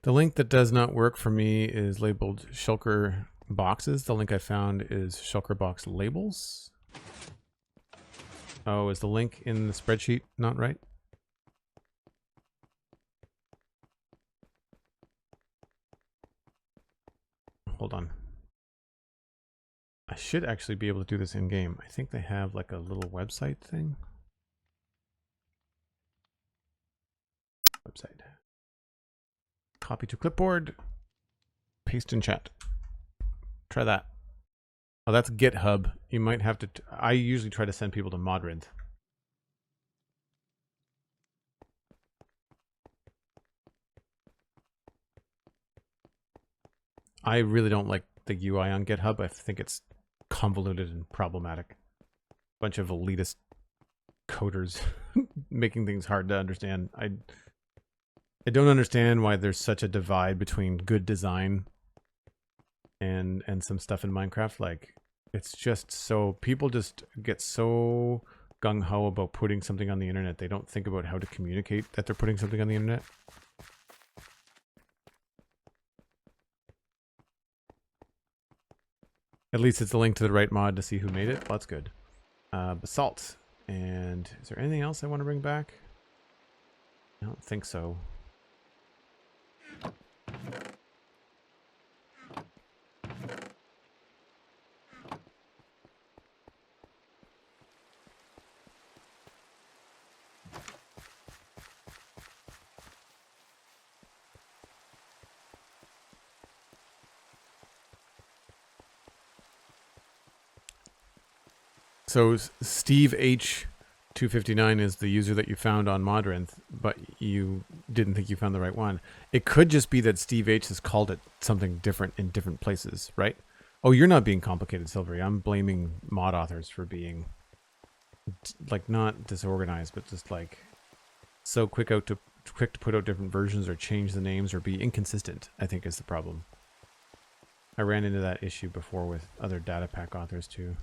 The link that does not work for me is labeled shulker boxes. The link I found is shulker box labels. Oh, is the link in the spreadsheet not right? Hold on. I should actually be able to do this in game. I think they have like a little website thing. Website. Copy to clipboard. Paste in chat. Try that. Oh, that's GitHub. You might have to... I usually try to send people to Modrinth. I really don't like the UI on GitHub. I think it's convoluted and problematic. Bunch of elitist coders making things hard to understand. I don't understand why there's such a divide between good design and some stuff in Minecraft. Like, it's just so... People just get so gung-ho about putting something on the internet. They don't think about how to communicate that they're putting something on the internet. At least it's a link to the right mod to see who made it. Well, that's good. Basalt. And is there anything else I want to bring back? I don't think so. So Steve H259 is the user that you found on Modrinth, but you didn't think you found the right one. It could just be that Steve H has called it something different in different places, right? Oh, you're not being complicated, Silvery. I'm blaming mod authors for being like not disorganized, but just like so quick to put out different versions or change the names or be inconsistent, I think is the problem. I ran into that issue before with other data pack authors too.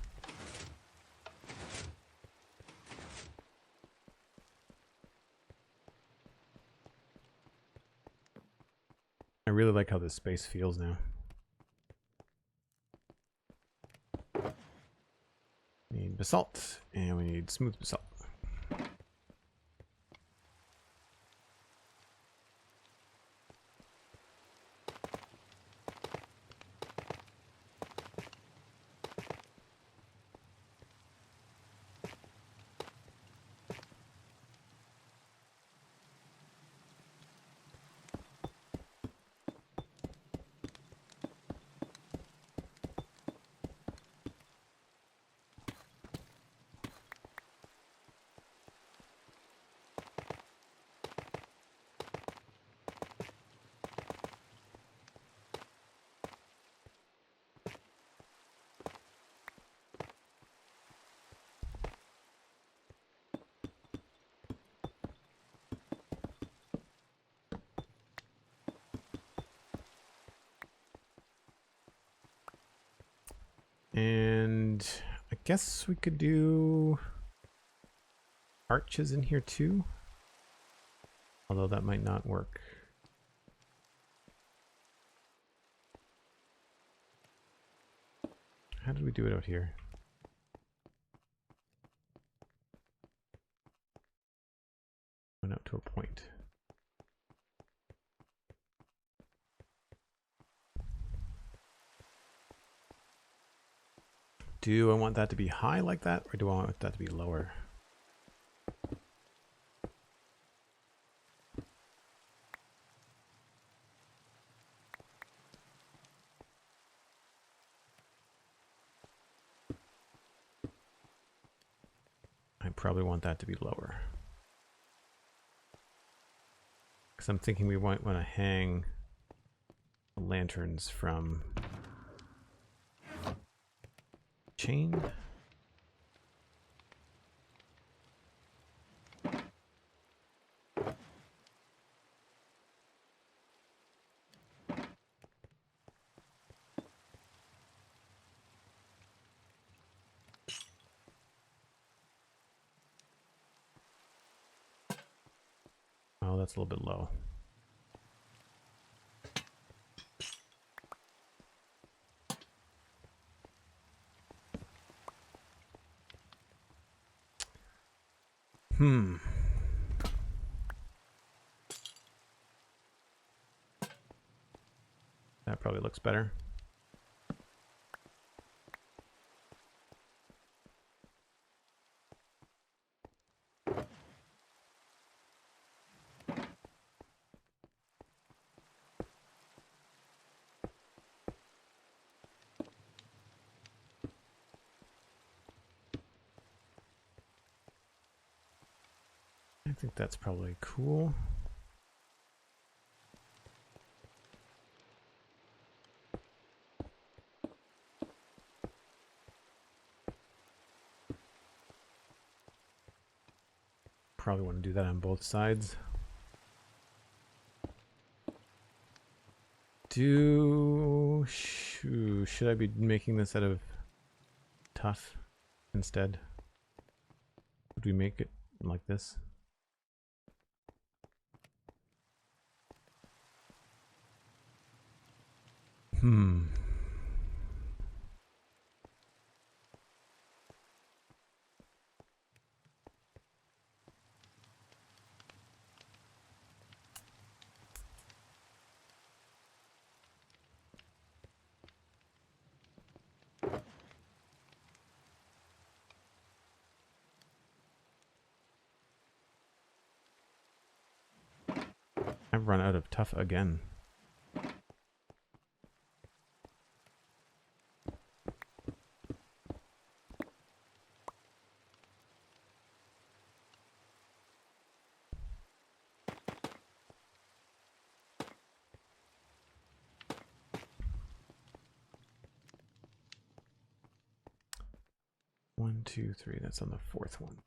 I really like how this space feels now. We need basalt, and we need smooth basalt. And I guess we could do arches in here too. Although that might not work. How did we do it out here? Went out to a point. Do I want that to be high like that, or do I want that to be lower? I probably want that to be lower. Because I'm thinking we might want to hang lanterns from chain. Oh, that's a little bit low. That probably looks better. I think that's probably cool. Probably want to do that on both sides. Should I be making this out of tough instead? Would we make it like this? I've run out of tough again. One, two, three. That's on the fourth one.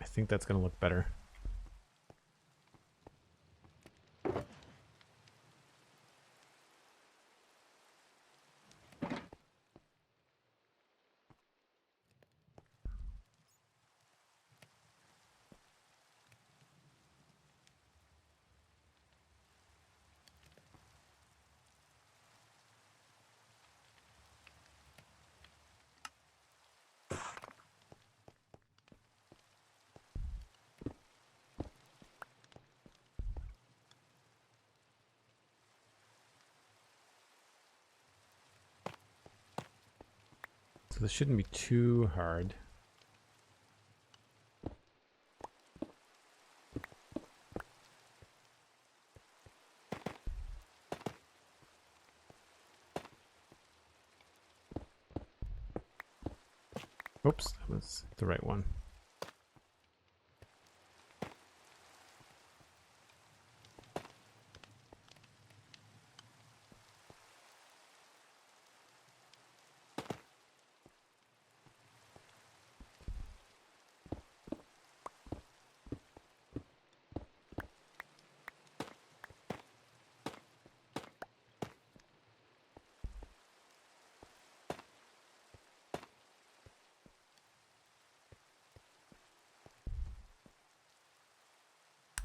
I think that's going to look better. So this shouldn't be too hard. Oops, that was the right one.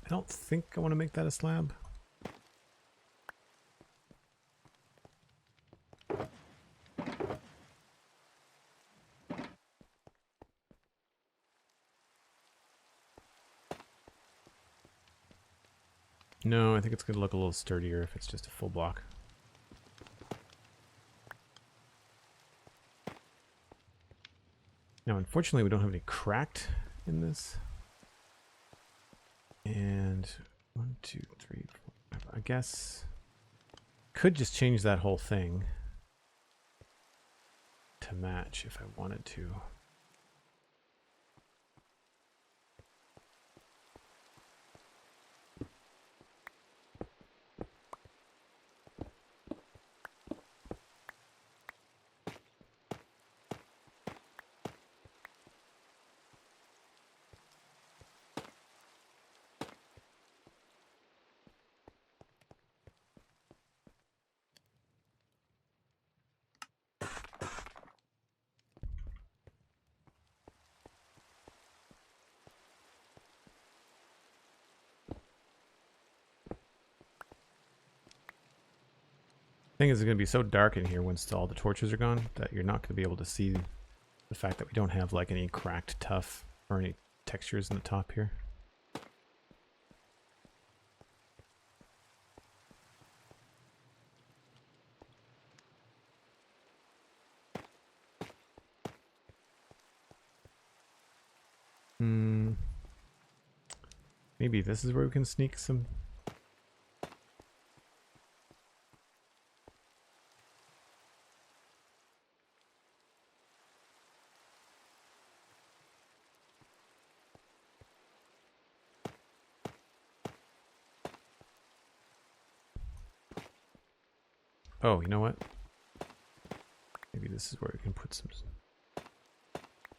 I don't think I want to make that a slab. No, I think it's going to look a little sturdier if it's just a full block. Now, unfortunately, we don't have any cracked in this. And 1, 2, 3, 4, 5. I guess could just change that whole thing to match if I wanted to. Thing is, it's going to be so dark in here once all the torches are gone that you're not going to be able to see the fact that we don't have like any cracked tuff or any textures in the top here. Maybe this is where we can sneak some. Oh, you know what? Maybe this is where we can put some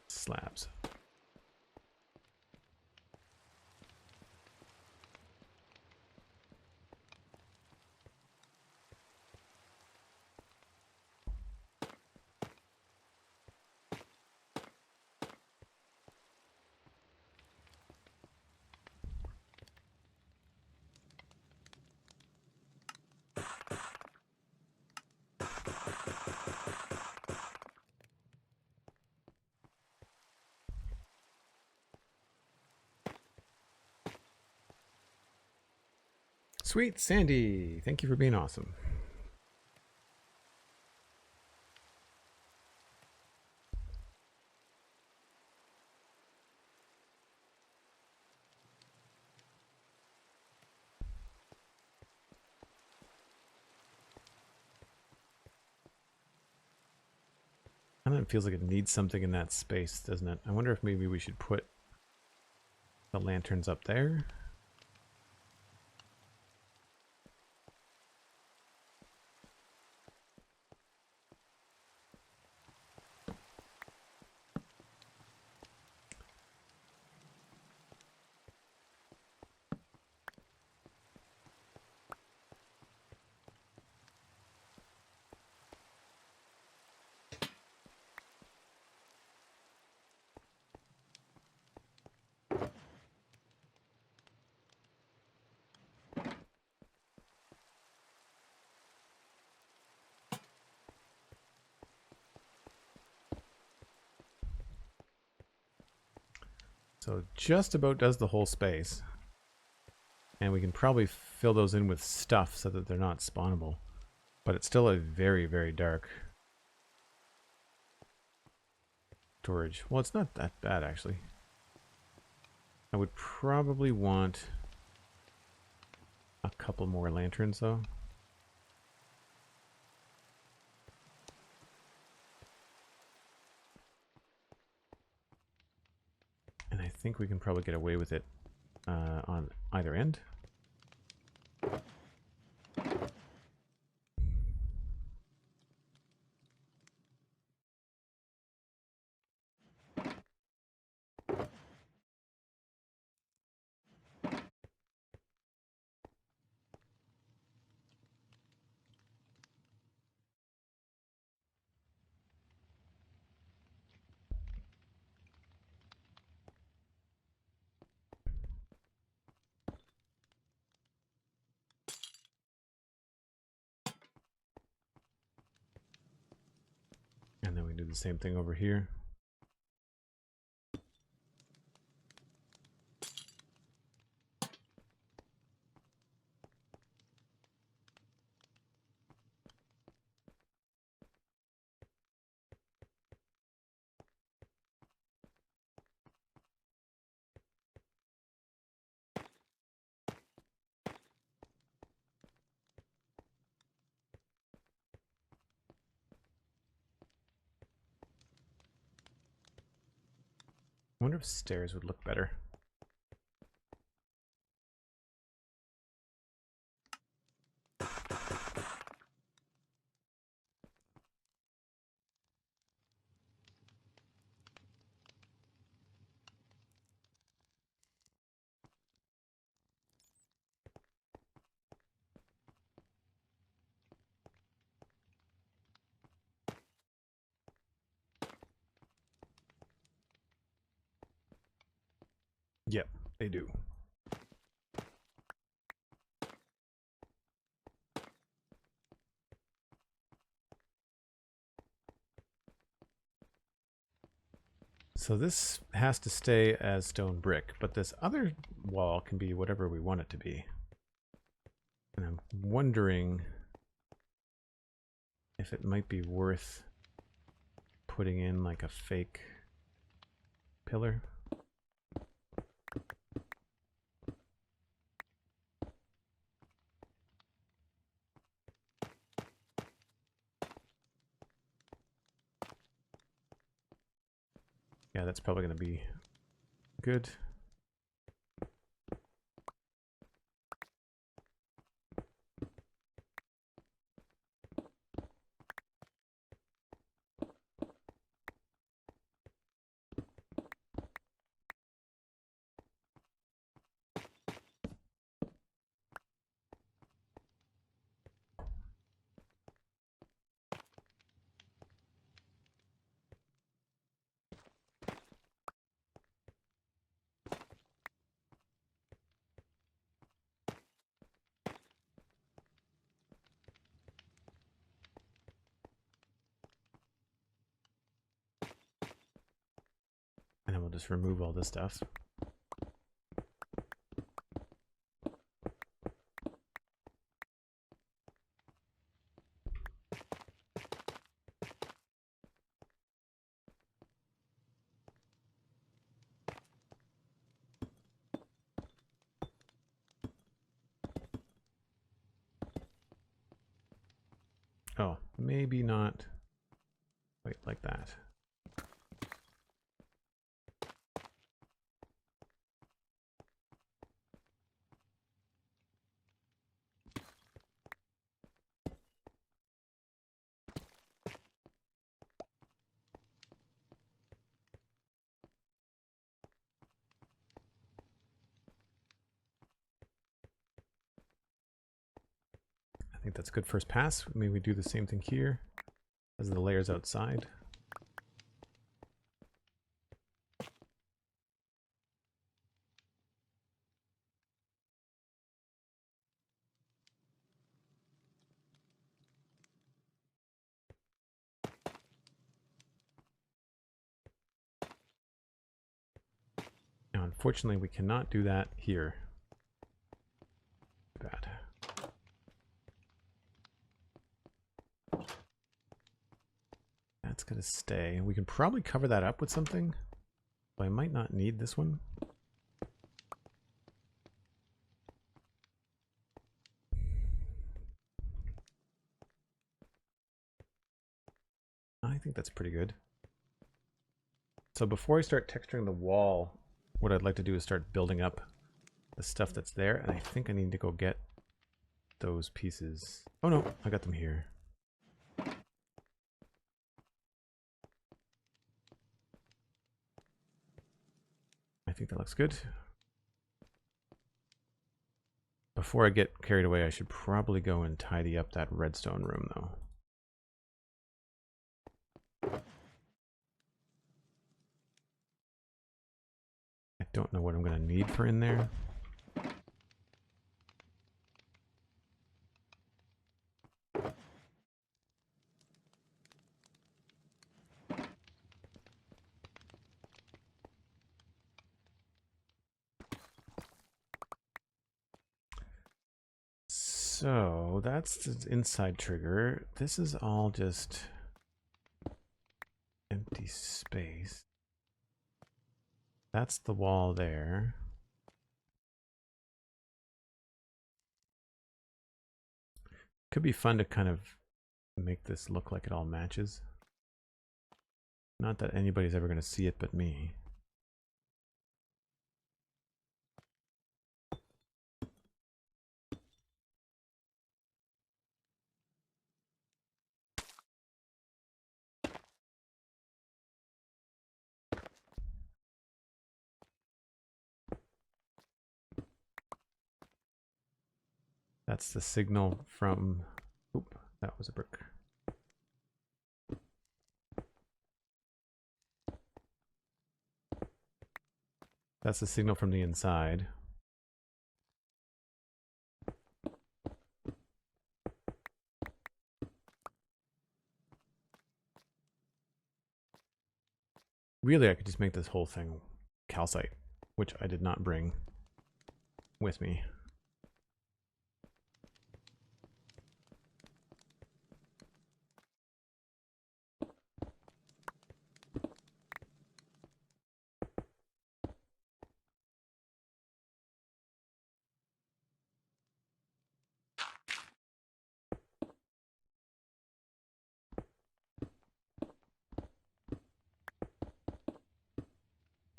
slabs. SweetSandi, thank you for being awesome. I don't know, it feels like it needs something in that space, doesn't it? I wonder if maybe we should put the lanterns up there. So just about does the whole space. And we can probably fill those in with stuff so that they're not spawnable. But it's still a very, very dark storage. Well, it's not that bad, actually. I would probably want a couple more lanterns, though. And I think we can probably get away with it on either end. And then we do the same thing over here. I wonder if stairs would look better. Yep, they do. So this has to stay as stone brick, but this other wall can be whatever we want it to be. And I'm wondering if it might be worth putting in like a fake pillar. Yeah, that's probably going to be good. And then we'll just remove all this stuff. Oh, maybe not quite like that. I think that's a good first pass. Maybe we do the same thing here as the layers outside. Now, unfortunately, we cannot do that here. Bad. That's going to stay. We can probably cover that up with something, but I might not need this one. I think that's pretty good. So before I start texturing the wall, what I'd like to do is start building up the stuff that's there, and I think I need to go get those pieces. Oh no, I got them here. I think that looks good. Before I get carried away, I should probably go and tidy up that redstone room, though. I don't know what I'm going to need for in there. So that's the inside trigger. This is all just empty space. That's the wall there. Could be fun to kind of make this look like it all matches. Not that anybody's ever going to see it but me. That's the signal from, oop, that was a brick. That's the signal from the inside. Really, I could just make this whole thing calcite, which I did not bring with me.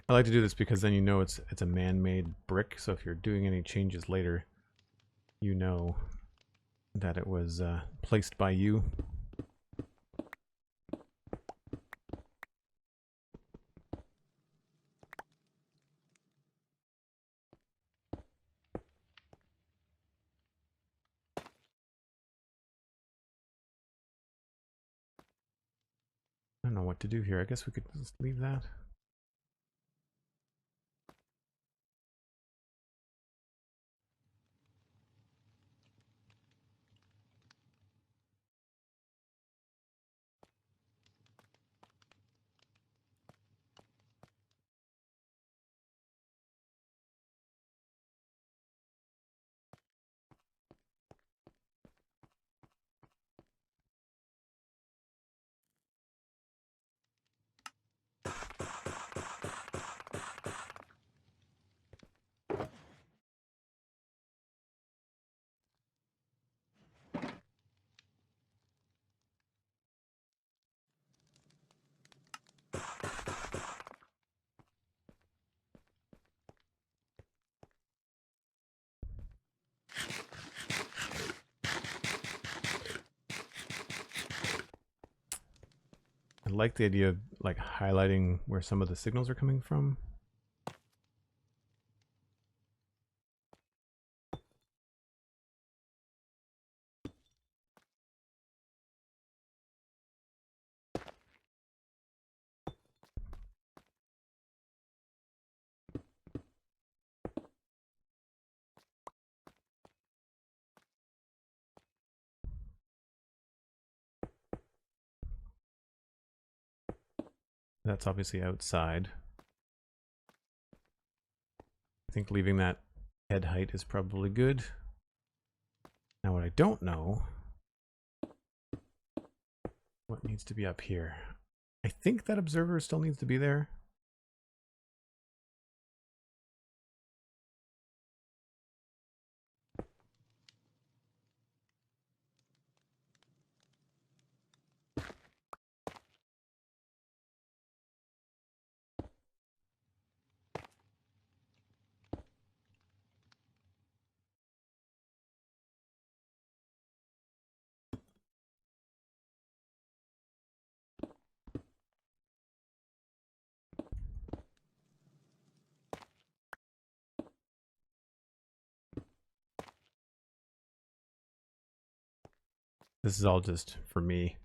I like to do this because then you know it's a man-made brick, so if you're doing any changes later, you know that it was placed by you. I don't know what to do here. I guess we could just leave that. I like the idea of like highlighting where some of the signals are coming from. That's obviously outside. I think leaving that head height is probably good. Now what I don't know, what needs to be up here? I think that observer still needs to be there. This is all just for me.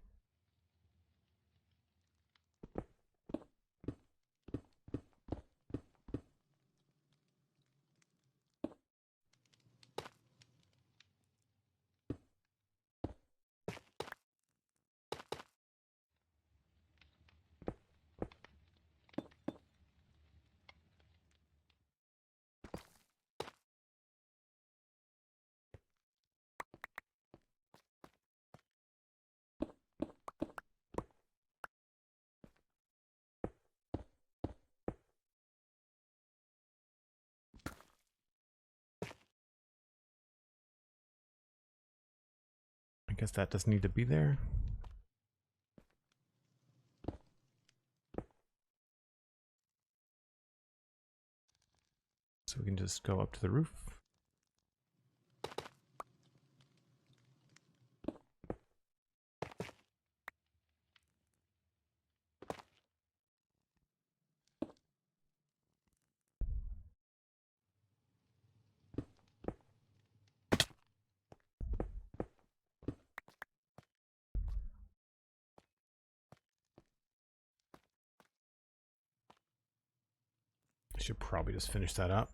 guess that doesn't need to be there. So we can just go up to the roof. I should probably just finish that up.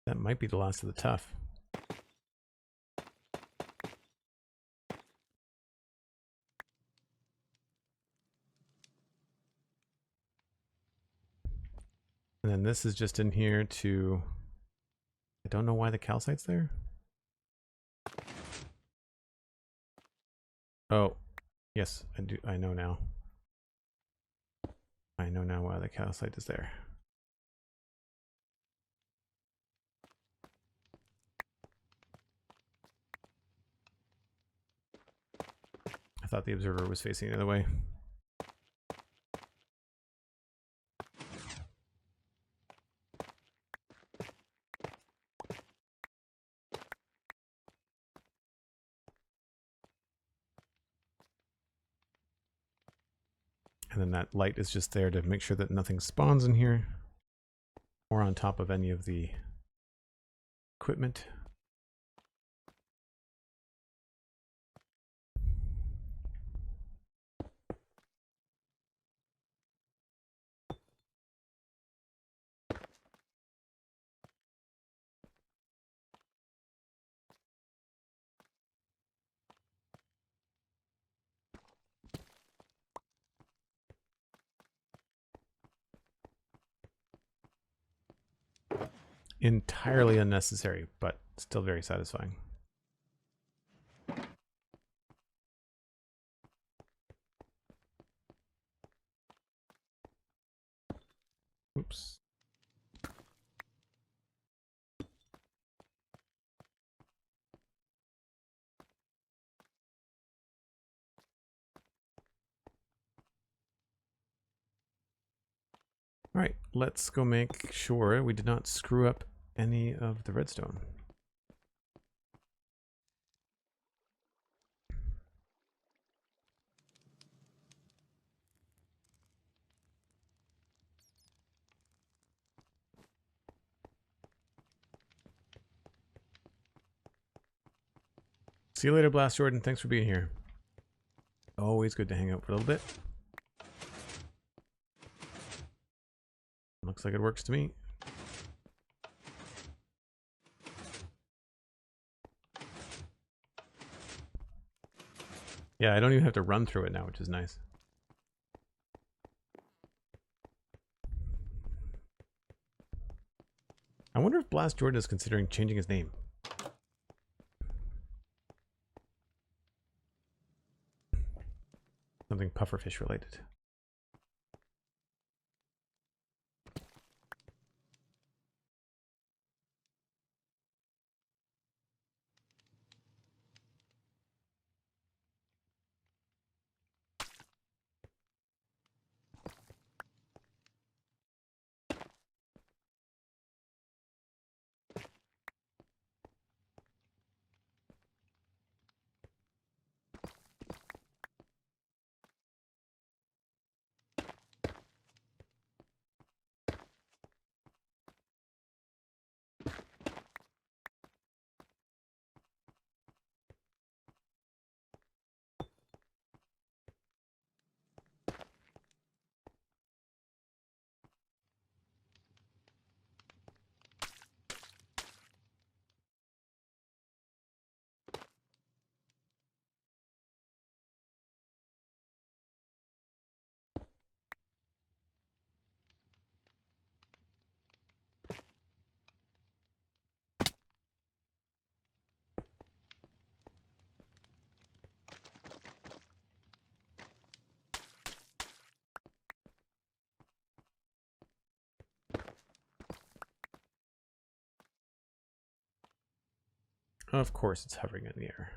That might be the last of the tough. And then this is just in here to, I don't know why the calcite's there. Oh, yes, I do. I know now. I know now why the calcite is there. I thought the observer was facing the other way. And then that light is just there to make sure that nothing spawns in here or on top of any of the equipment. Entirely unnecessary, but still very satisfying. Oops. All right, let's go make sure we did not screw up any of the redstone. See you later, Blast Jordan. Thanks for being here. Always good to hang out for a little bit. Looks like it works to me. Yeah, I don't even have to run through it now, which is nice. I wonder if Blast Jordan is considering changing his name. Something pufferfish related. Of course it's hovering in the air.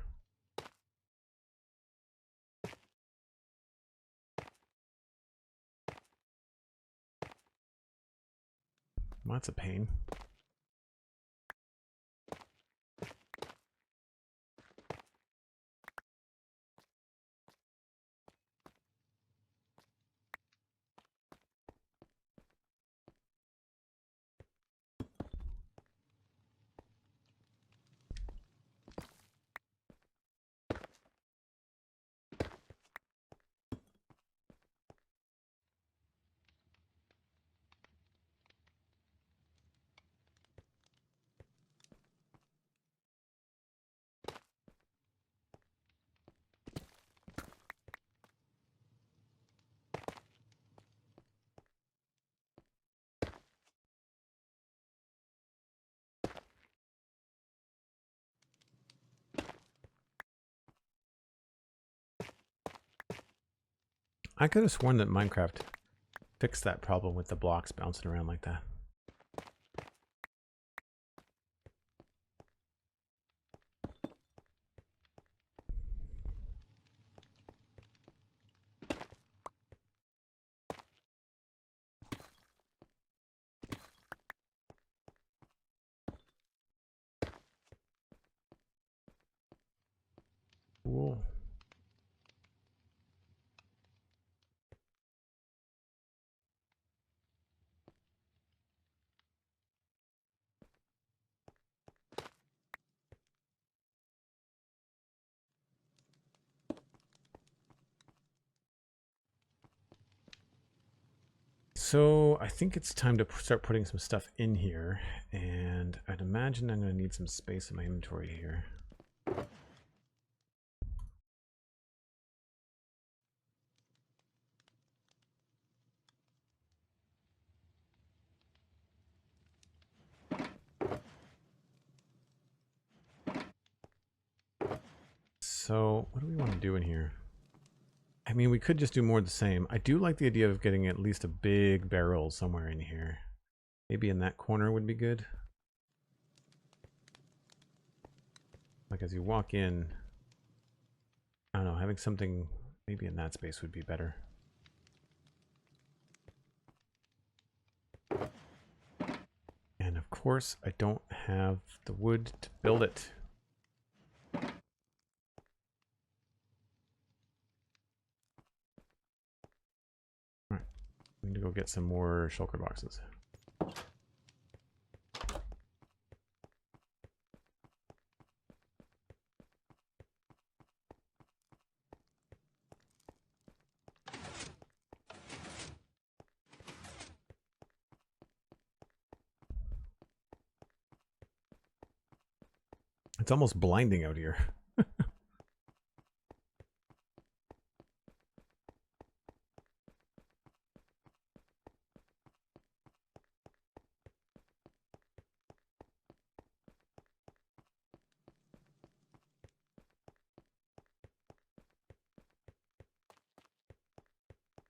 Well, that's a pain. I could have sworn that Minecraft fixed that problem with the blocks bouncing around like that. Cool. So I think it's time to start putting some stuff in here, and I'd imagine I'm going to need some space in my inventory here. So what do we want to do in here? I mean, we could just do more of the same. I do like the idea of getting at least a big barrel somewhere in here. Maybe in that corner would be good. Like as you walk in, I don't know, having something maybe in that space would be better. And of course, I don't have the wood to build it. Alright, I need to go get some more shulker boxes. It's almost blinding out here.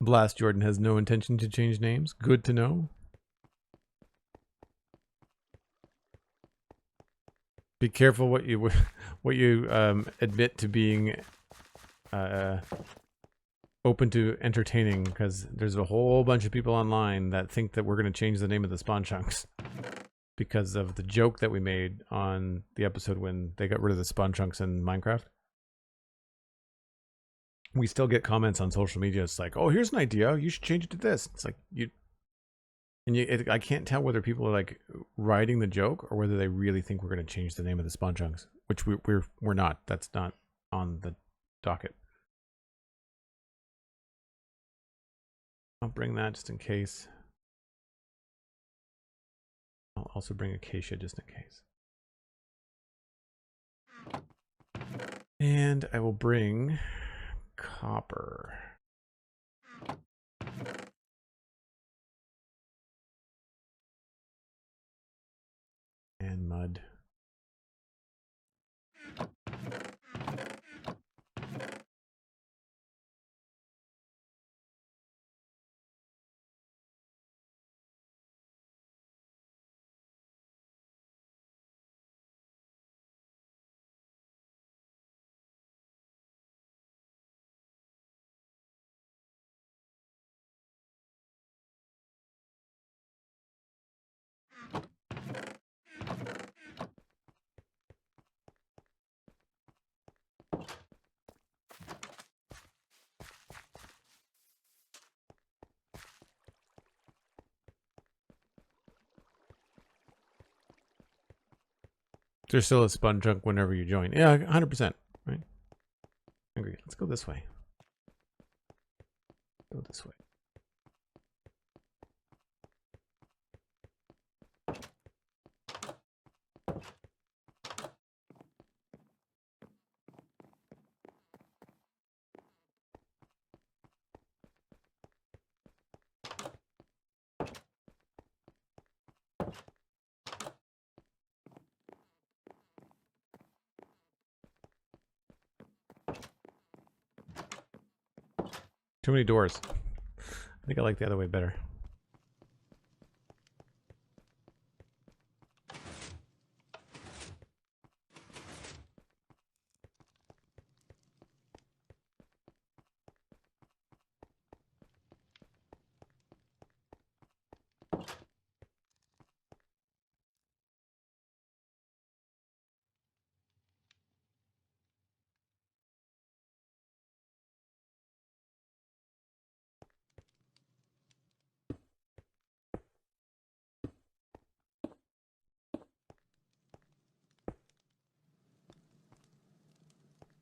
Blast Jordan has no intention to change names. Good to know. Be careful what you admit to being open to entertaining, because there's a whole bunch of people online that think that we're going to change the name of the spawn chunks because of the joke that we made on the episode when they got rid of the spawn chunks in Minecraft. We still get comments on social media. It's like, oh, here's an idea. You should change it to this. It's like I can't tell whether people are like writing the joke or whether they really think we're going to change the name of the spawn chunks, which we're not. That's not on the docket. I'll bring that just in case. I'll also bring acacia just in case. And I will bring copper. And mud. There's still a spawn chunk whenever you join. Yeah, 100%. Right? I agree. Let's go this way. Go this way. Too many doors. I think I like the other way better.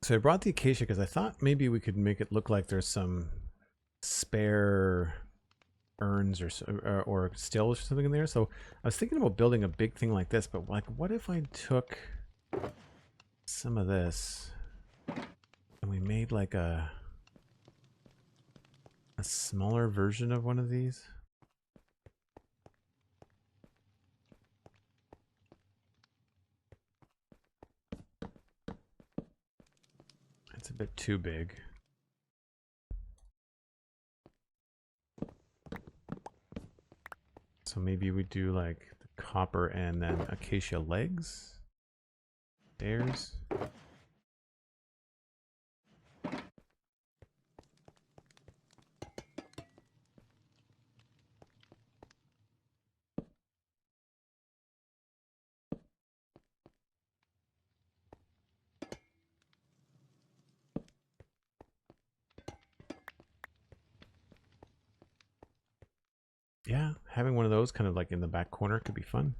So I brought the acacia because I thought maybe we could make it look like there's some spare urns or stills or something in there. So I was thinking about building a big thing like this, but like, what if I took some of this and we made like a smaller version of one of these? It's a bit too big. So maybe we do like the copper and then acacia legs. Stairs. Yeah, having one of those kind of like in the back corner could be fun.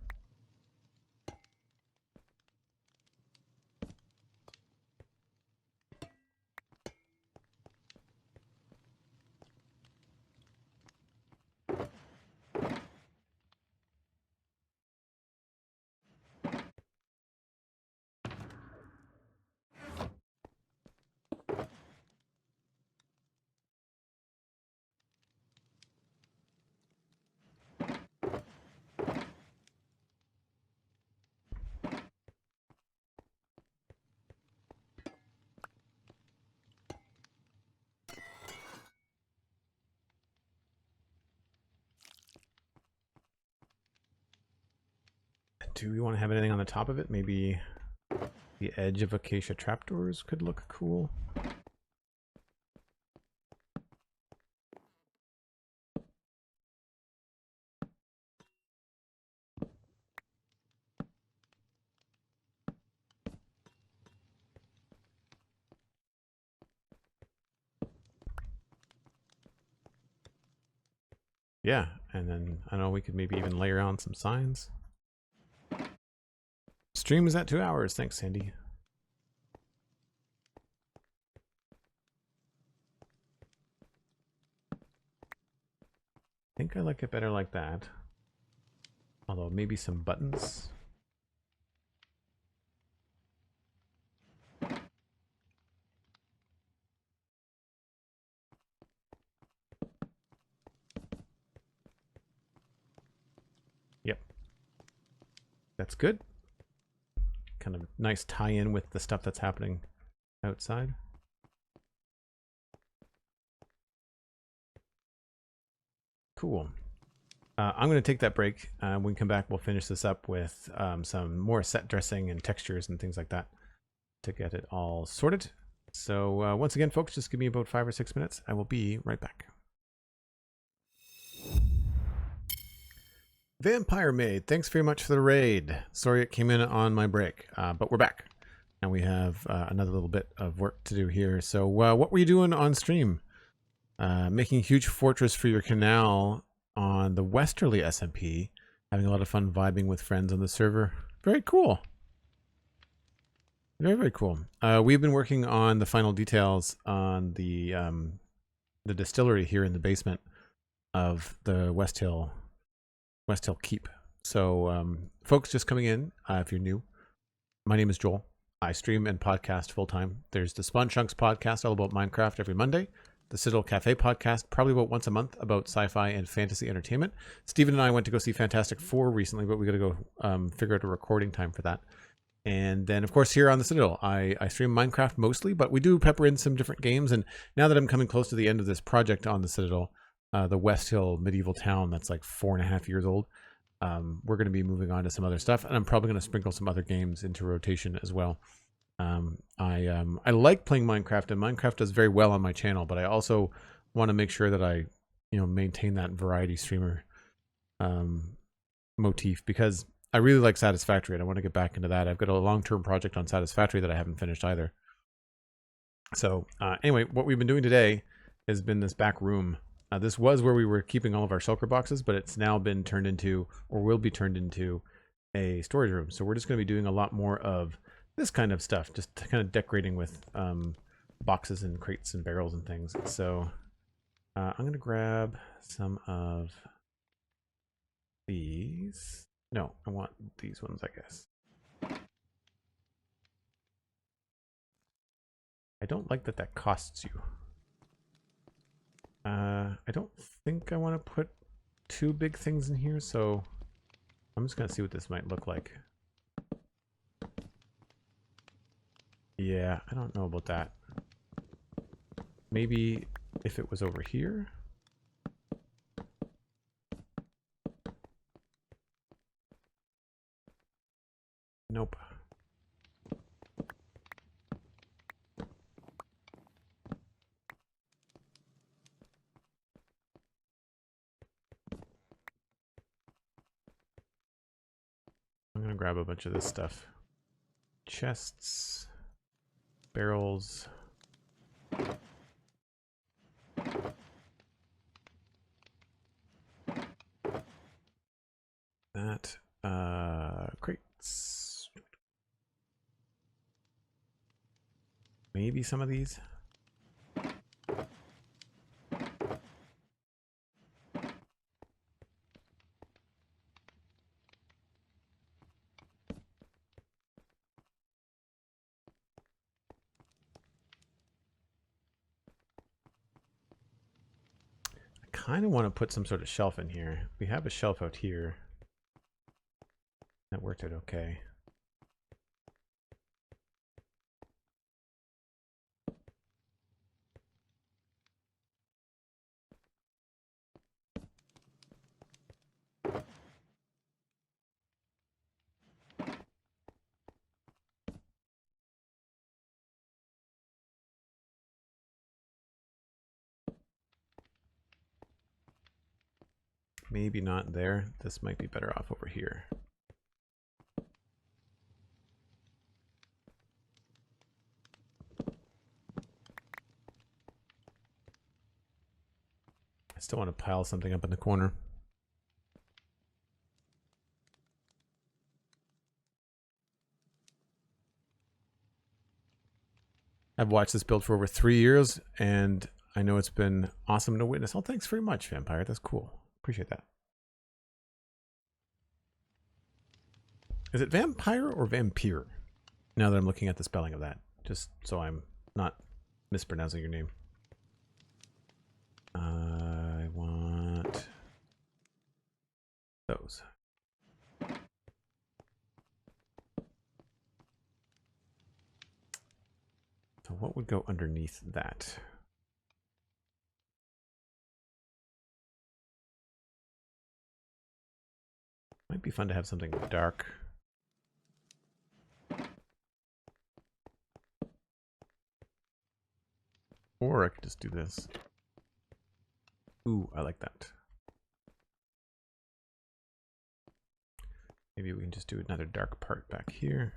Do we want to have anything on the top of it? Maybe the edge of acacia trapdoors could look cool. Yeah, and then I don't know, we could maybe even layer on some signs. Stream is at 2 hours. Thanks, Sandy. I think I like it better like that. Although maybe some buttons. Yep. That's good. Kind of nice tie-in with the stuff that's happening outside. Cool. I'm going to take that break. When we come back, we'll finish this up with some more set dressing and textures and things like that to get it all sorted. So once again, folks, just give me about 5 or 6 minutes. I will be right back. Vampire Maid, thanks very much for the raid. Sorry it came in on my break, but we're back. And we have another little bit of work to do here. So what were you doing on stream? Making a huge fortress for your canal on the Westerly SMP. Having a lot of fun vibing with friends on the server. Very cool. Very, very cool. We've been working on the final details on the distillery here in the basement of the Westhill Keep. So, folks just coming in, if you're new, my name is Joel. I stream and podcast full time. There's the Spawn Chunks podcast all about Minecraft every Monday. The Citadel Cafe podcast, probably about once a month, about sci-fi and fantasy entertainment. Steven and I went to go see Fantastic Four recently, but we got to go figure out a recording time for that. And then, of course, here on the Citadel, I stream Minecraft mostly, but we do pepper in some different games. And now that I'm coming close to the end of this project on the Citadel, the Westhill medieval town that's like 4.5 years old, we're going to be moving on to some other stuff. And I'm probably going to sprinkle some other games into rotation as well. I like playing Minecraft, and Minecraft does very well on my channel, but I also want to make sure that I, maintain that variety streamer motif, because I really like Satisfactory and I want to get back into that. I've got a long-term project on Satisfactory that I haven't finished either. So anyway, what we've been doing today has been this back room. This was where we were keeping all of our shulker boxes, but it's now been turned into, or will be turned into, a storage room. So we're just going to be doing a lot more of this kind of stuff, just kind of decorating with boxes and crates and barrels and things. So I'm going to grab some of these. No, I want these ones, I guess. I don't like that that costs you. I don't think I want to put two big things in here, so I'm just going to see what this might look like. Yeah, I don't know about that. Maybe if it was over here. Nope. I'm gonna grab a bunch of this stuff. Chests, barrels. That, crates. Maybe some of these. I kind of want to put some sort of shelf in here. We have a shelf out here. That worked out okay. Maybe not there. This might be better off over here. I still want to pile something up in the corner. I've watched this build for over 3 years, and I know it's been awesome to witness. Oh, thanks very much, Vampire. That's cool. Appreciate that. Is it vampire or vampire? Now that I'm looking at the spelling of that, just so I'm not mispronouncing your name. I want those. So what would go underneath that? Might be fun to have something dark. Or I could just do this. Ooh, I like that. Maybe we can just do another dark part back here.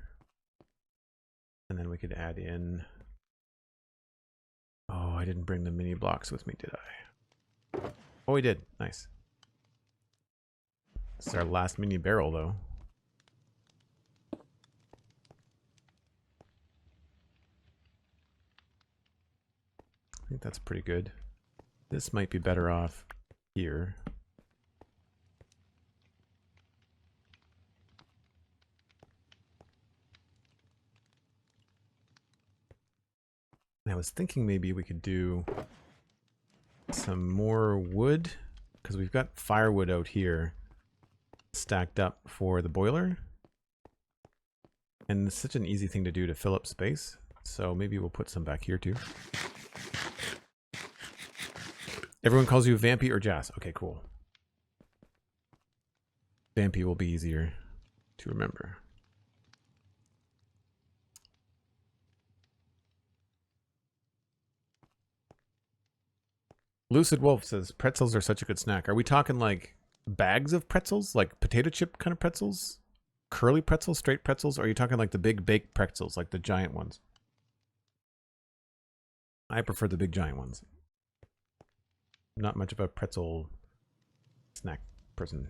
And then we could add in... Oh, I didn't bring the mini blocks with me, did I? Oh, we did. Nice. This is our last mini barrel, though. think that's pretty good. This might be better off here. I was thinking maybe we could do some more wood, because we've got firewood out here stacked up for the boiler. And it's such an easy thing to do to fill up space. So maybe we'll put some back here too. Everyone calls you Vampy or Jas. Okay, cool. Vampy will be easier to remember. Lucid Wolf says, pretzels are such a good snack. Are we talking like bags of pretzels? Like potato chip kind of pretzels? Curly pretzels, straight pretzels? Or are you talking like the big baked pretzels, like the giant ones? I prefer the big giant ones. Not much of a pretzel snack person.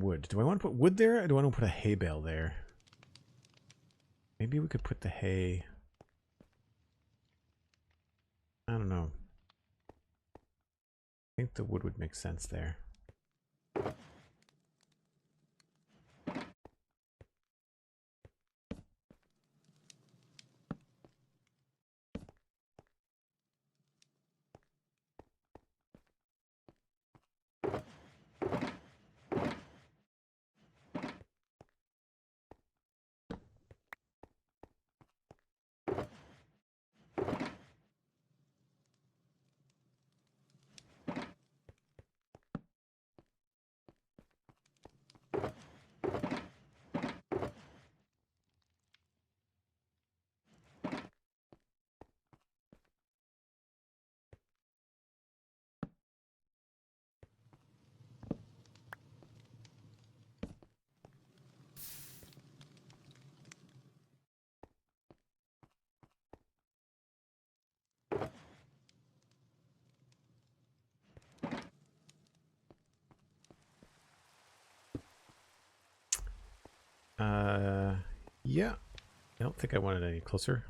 Wood. Do I want to put wood there, or do I want to put a hay bale there? Maybe we could put the hay... I don't know. I think the wood would make sense there. Yeah. I don't think I want it any closer.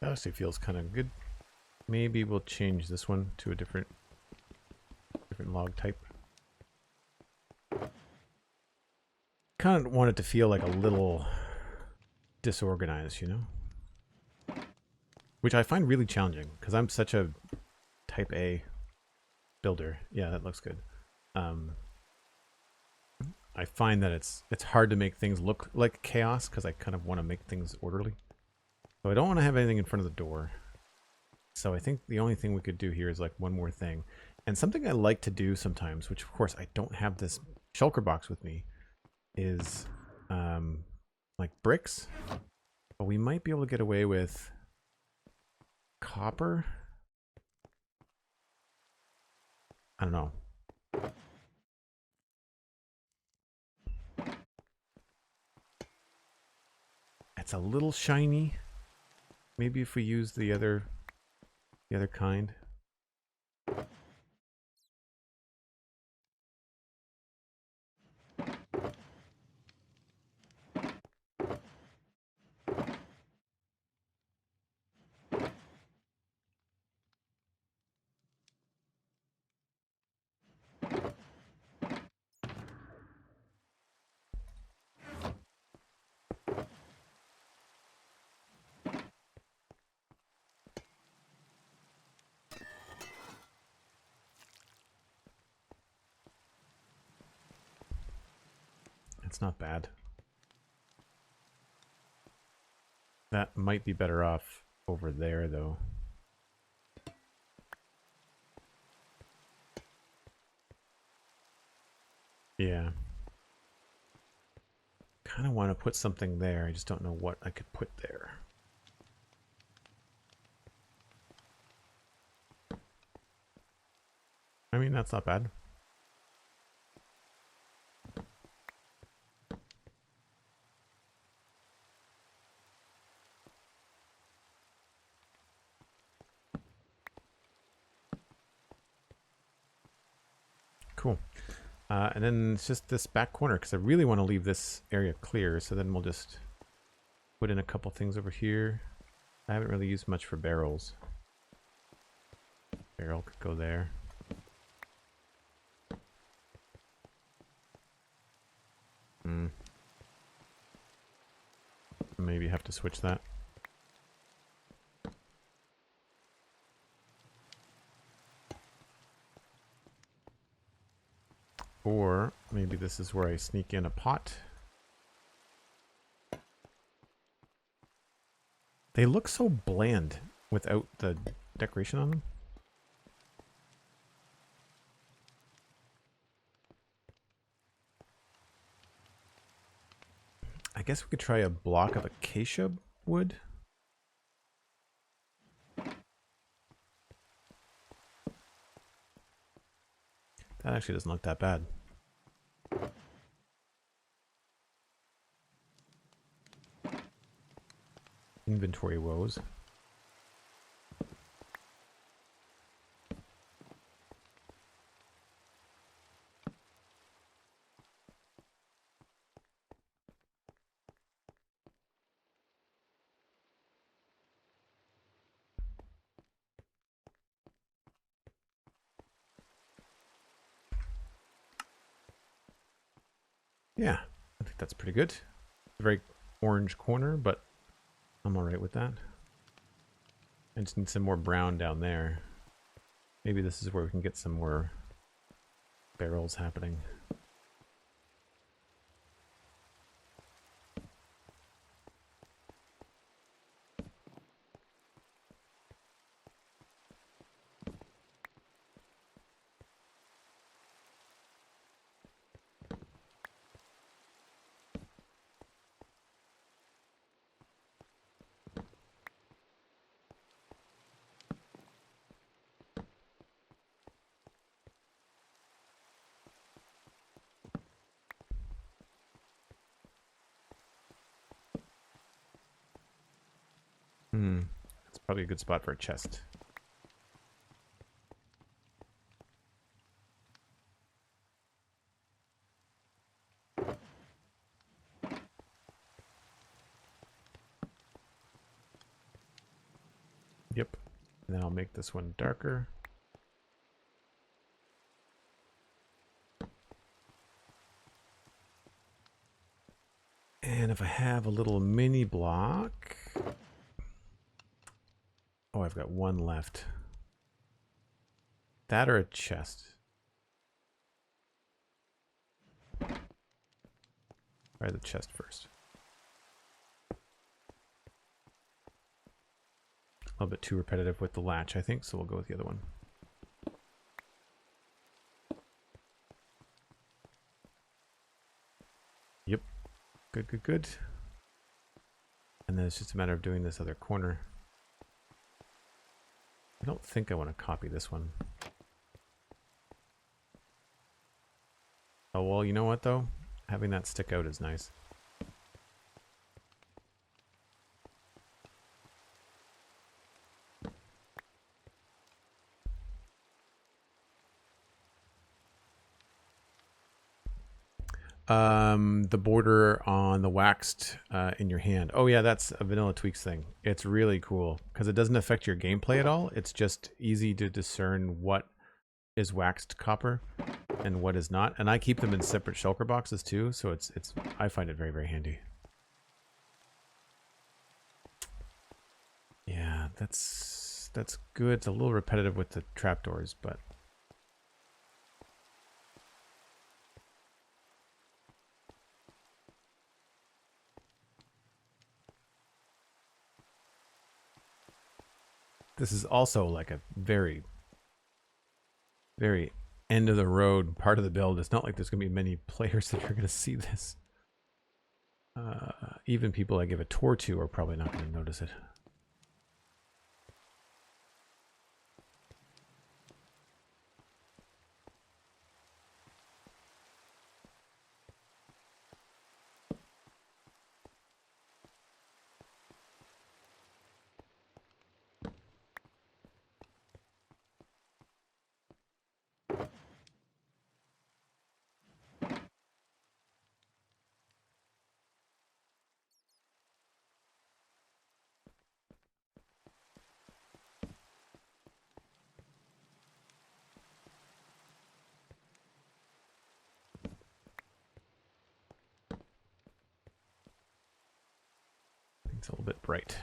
That actually feels kind of good. Maybe we'll change this one to a different log type. Kind of want it to feel like a little disorganized, you know? Which I find really challenging, because I'm such a type A builder. Yeah, that looks good. I find that it's hard to make things look like chaos, because I kind of want to make things orderly. So I don't want to have anything in front of the door. So I think the only thing we could do here is like one more thing. And something I like to do sometimes, which of course I don't have this shulker box with me, is like bricks. But we might be able to get away with copper. I don't know. It's a little shiny. Maybe if we use the other kind. It's not bad. That might be better off over there, though. Yeah. Kind of want to put something there. I just don't know what I could put there. I mean, that's not bad. Cool. And then it's just this back corner because I really want to leave this area clear. So then we'll just put in a couple things over here. I haven't really used much for barrels. Barrel could go there. Maybe have to switch that. Or maybe this is where I sneak in a pot. They look so bland without the decoration on them. I guess we could try a block of acacia wood. That actually doesn't look that bad. Inventory woes. Yeah, I think that's pretty good. Very orange corner, but I'm alright with that. I just need some more brown down there. Maybe this is where we can get some more barrels happening. That's probably a good spot for a chest. Yep. And then I'll make this one darker. And if I have a little mini block... Oh, I've got one left. That or a chest? Try the chest first. A little bit too repetitive with the latch, I think, so we'll go with the other one. Yep. Good, good, good. And then it's just a matter of doing this other corner. I don't think I want to copy this one. Oh, well, you know what, though? Having that stick out is nice. The border on the waxed in your hand. Oh yeah, that's a Vanilla Tweaks thing. It's really cool because it doesn't affect your gameplay at all. It's just easy to discern what is waxed copper and what is not. And I keep them in separate shulker boxes too, so I find it very, very handy. Yeah, that's good. It's a little repetitive with the trapdoors, but this is also like a very, very end of the road part of the build. It's not like there's going to be many players that are going to see this. Even people I give a tour to are probably not going to notice it. It's a little bit bright.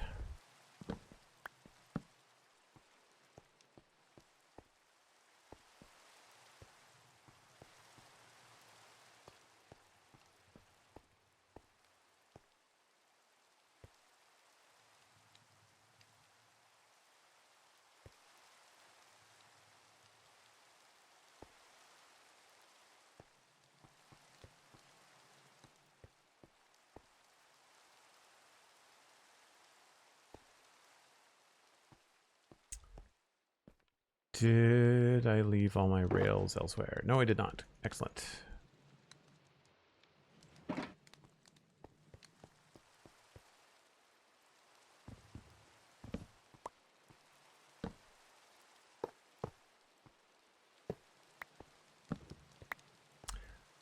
Did I leave all my rails elsewhere? No, I did not. Excellent.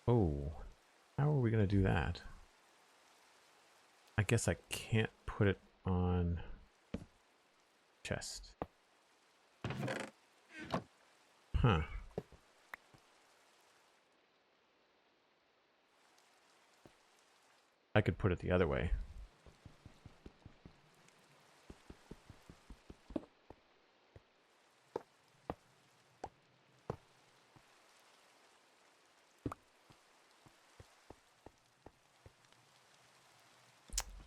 Oh, how are we going to do that? I guess I can't put it on chest. Huh. I could put it the other way.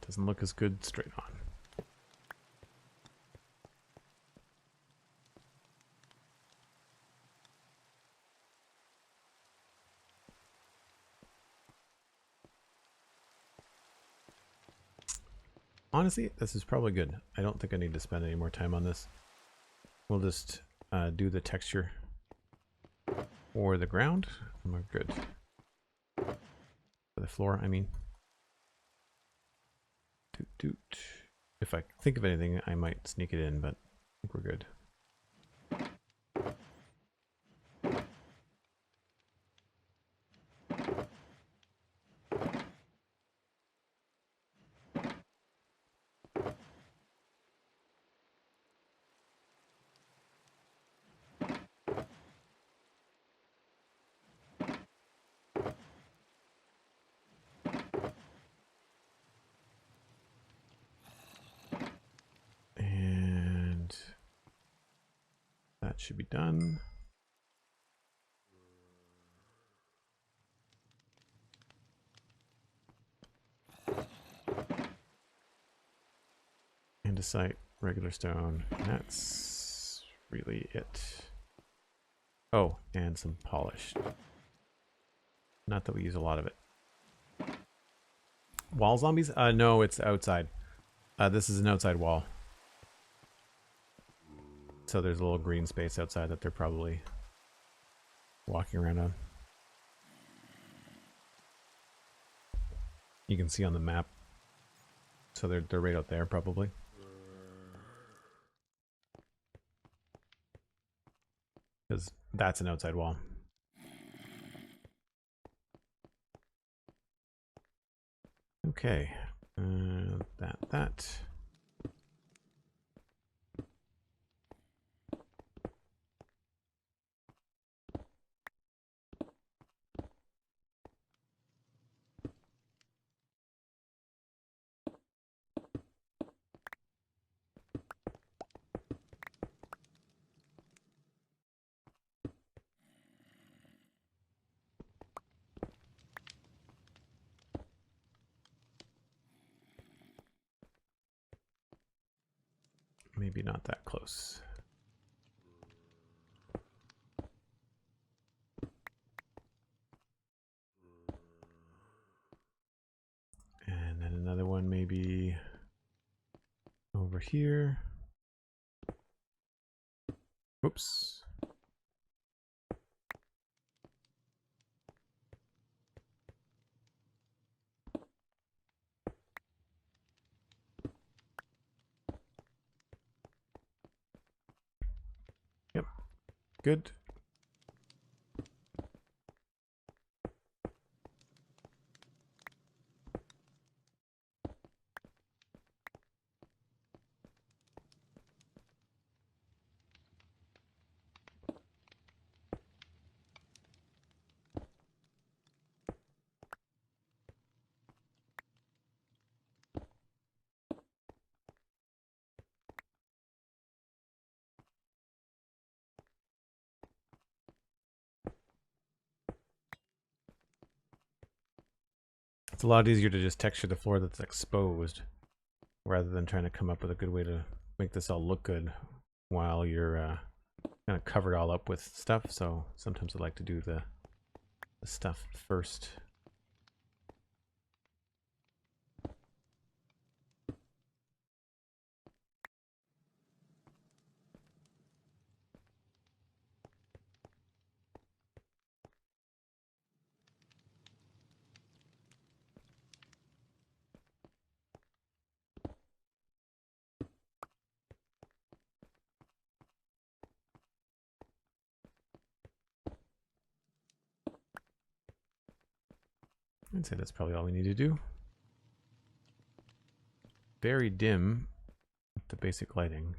Doesn't look as good straight on. Honestly, this is probably good. I don't think I need to spend any more time on this. We'll just do the texture for the ground, and we're good. For the floor, I mean. Doot doot. If I think of anything, I might sneak it in, but I think we're good. That should be done. Andesite, regular stone. That's really it. Oh, and some polished. Not that we use a lot of it. Wall zombies? No, it's outside. This is an outside wall. So there's a little green space outside that they're probably walking around on. You can see on the map. So they're right out there probably. Because that's an outside wall. Okay. That. Maybe not that close. And then another one maybe over here. Oops. Yep. Good. It's a lot easier to just texture the floor that's exposed rather than trying to come up with a good way to make this all look good while you're kind of covered all up with stuff. So sometimes I like to do the stuff first. I'd say that's probably all we need to do. Very dim with the basic lighting.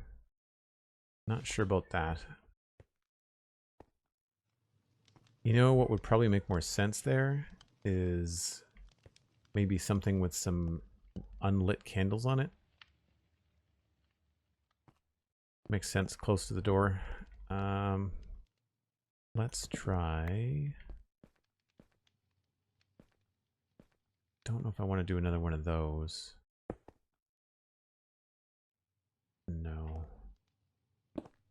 Not sure about that. You know what would probably make more sense there is maybe something with some unlit candles on it. Makes sense close to the door. Let's try. Don't know if I want to do another one of those. No.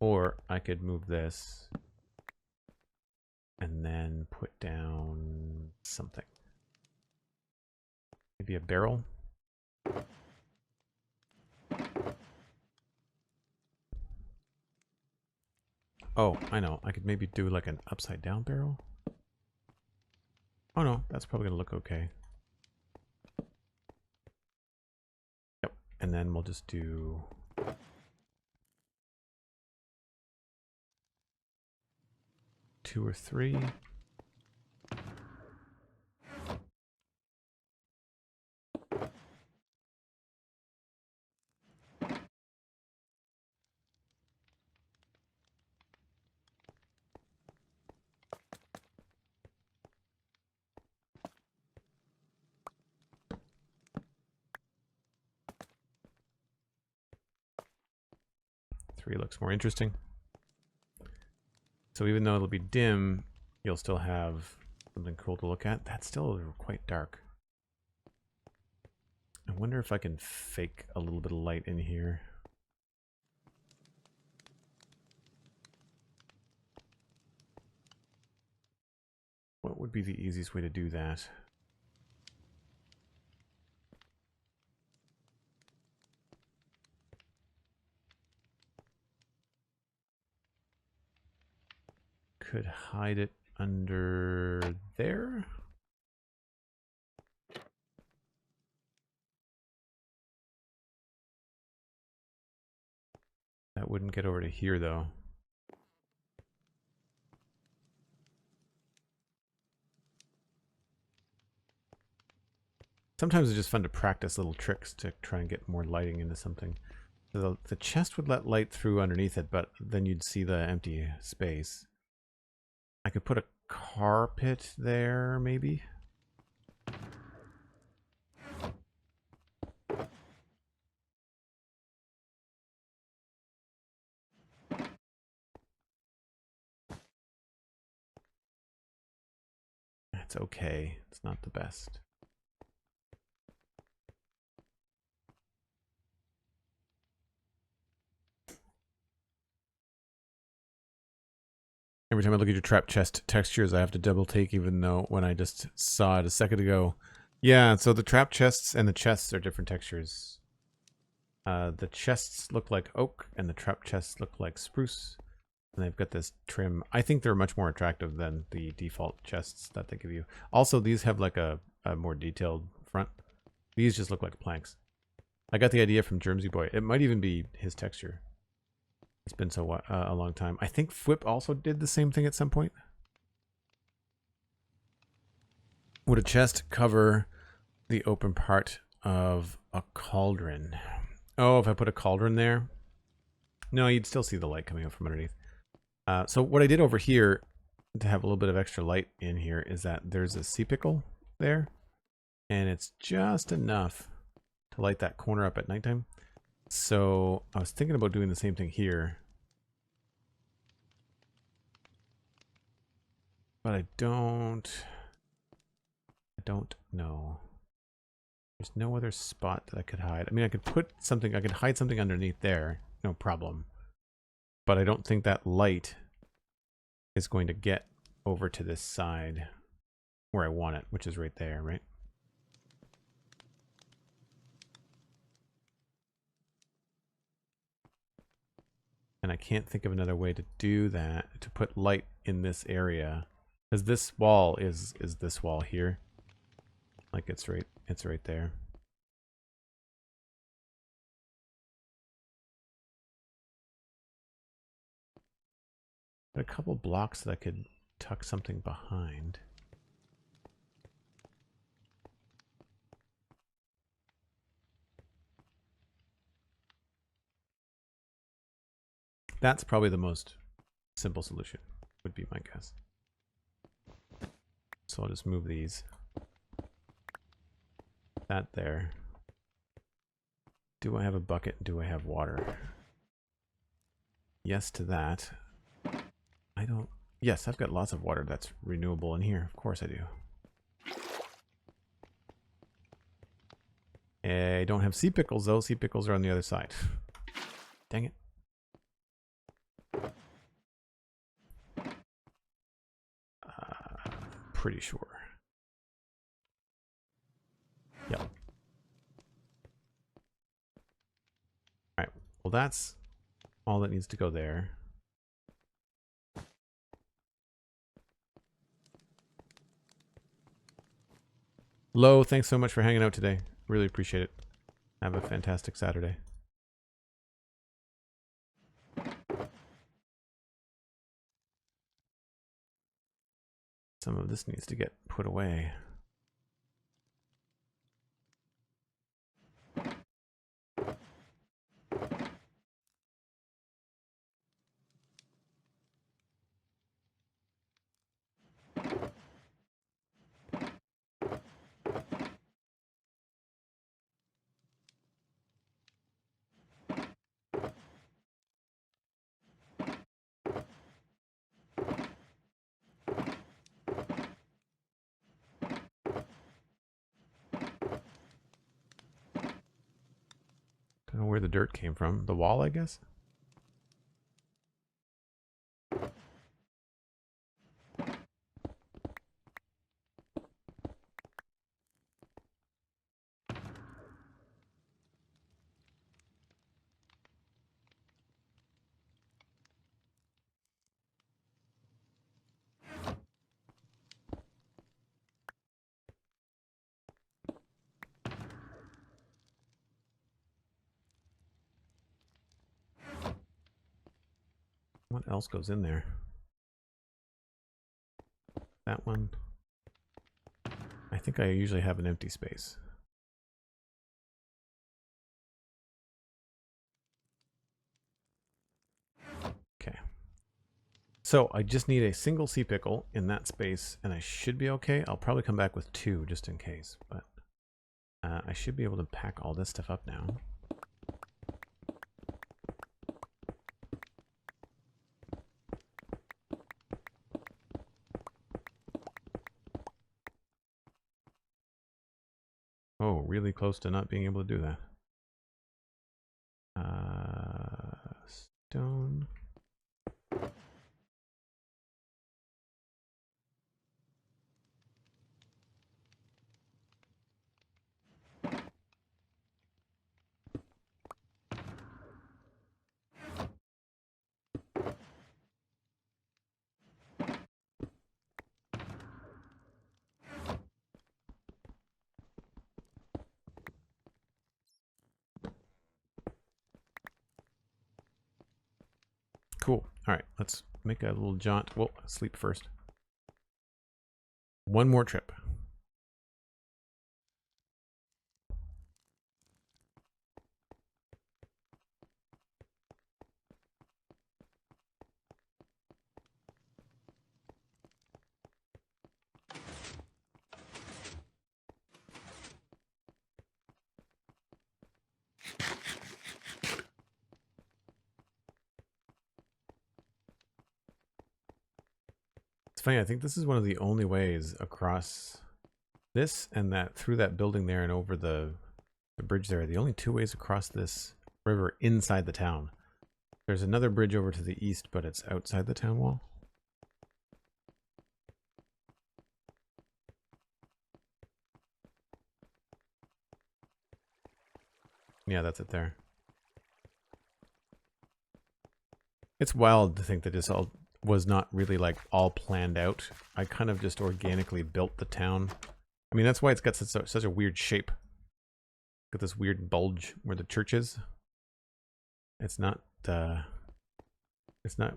Or I could move this and then put down something. Maybe a barrel. Oh, I know. I could maybe do like an upside down barrel. Oh no, that's probably gonna look okay. Yep. And then we'll just do 2 or 3. Three looks more interesting. So even though it'll be dim, you'll still have something cool to look at. That's still quite dark. I wonder if I can fake a little bit of light in here. What would be the easiest way to do that? Could hide it under there. That wouldn't get over to here though. Sometimes it's just fun to practice little tricks to try and get more lighting into something. So the chest would let light through underneath it, but then you'd see the empty space. I could put a carpet there, maybe. It's okay. It's not the best. Every time I look at your trap chest textures, I have to double take, even though when I just saw it a second ago. Yeah, so the trap chests and the chests are different textures. The chests look like oak, and the trap chests look like spruce. And they've got this trim. I think they're much more attractive than the default chests that they give you. Also, these have like a more detailed front. These just look like planks. I got the idea from Germsy Boy. It might even be his texture. It's been so a long time. I think Fwip also did the same thing at some point. Would a chest cover the open part of a cauldron? Oh, if I put a cauldron there? No, you'd still see the light coming up from underneath. So what I did over here to have a little bit of extra light in here is that there's a sea pickle there. And it's just enough to light that corner up at nighttime. So I was thinking about doing the same thing here. But I don't know. There's no other spot that I could hide. I mean, I could put something, I could hide something underneath there. No problem. But I don't think that light is going to get over to this side where I want it, which is right there, right? And I can't think of another way to do that, to put light in this area. Because this wall is this wall here. Like it's right there. Got a couple blocks that I could tuck something behind. That's probably the most simple solution, would be my guess. So I'll just move these. That there. Do I have a bucket? Do I have water? Yes to that. I don't... Yes, I've got lots of water that's renewable in here. Of course I do. I don't have sea pickles, though. Sea pickles are on the other side. Dang it. Pretty sure. Yep. Alright, well that's all that needs to go there. Lo, thanks so much for hanging out today. Really appreciate it. Have a fantastic Saturday. Some of this needs to get put away. Don't know where the dirt came from. The wall, I guess? What else goes in there? That one. I think I usually have an empty space. Okay. So I just need a single sea pickle in that space and I should be okay. I'll probably come back with 2 just in case, but I should be able to pack all this stuff up now. Oh, really close to not being able to do that. Stone. Cool. All right, let's make a little jaunt. Well, sleep first. One more trip. It's funny, I think this is one of the only ways across This and that through that building there and over the bridge there are the only two ways across this river inside the town. There's another bridge over to the east, but it's outside the town wall. Yeah, that's it there. It's wild to think that this all was not really like all planned out. I kind of just organically built the town. I mean, that's why it's got such a weird shape. Got this weird bulge where the church is. It's not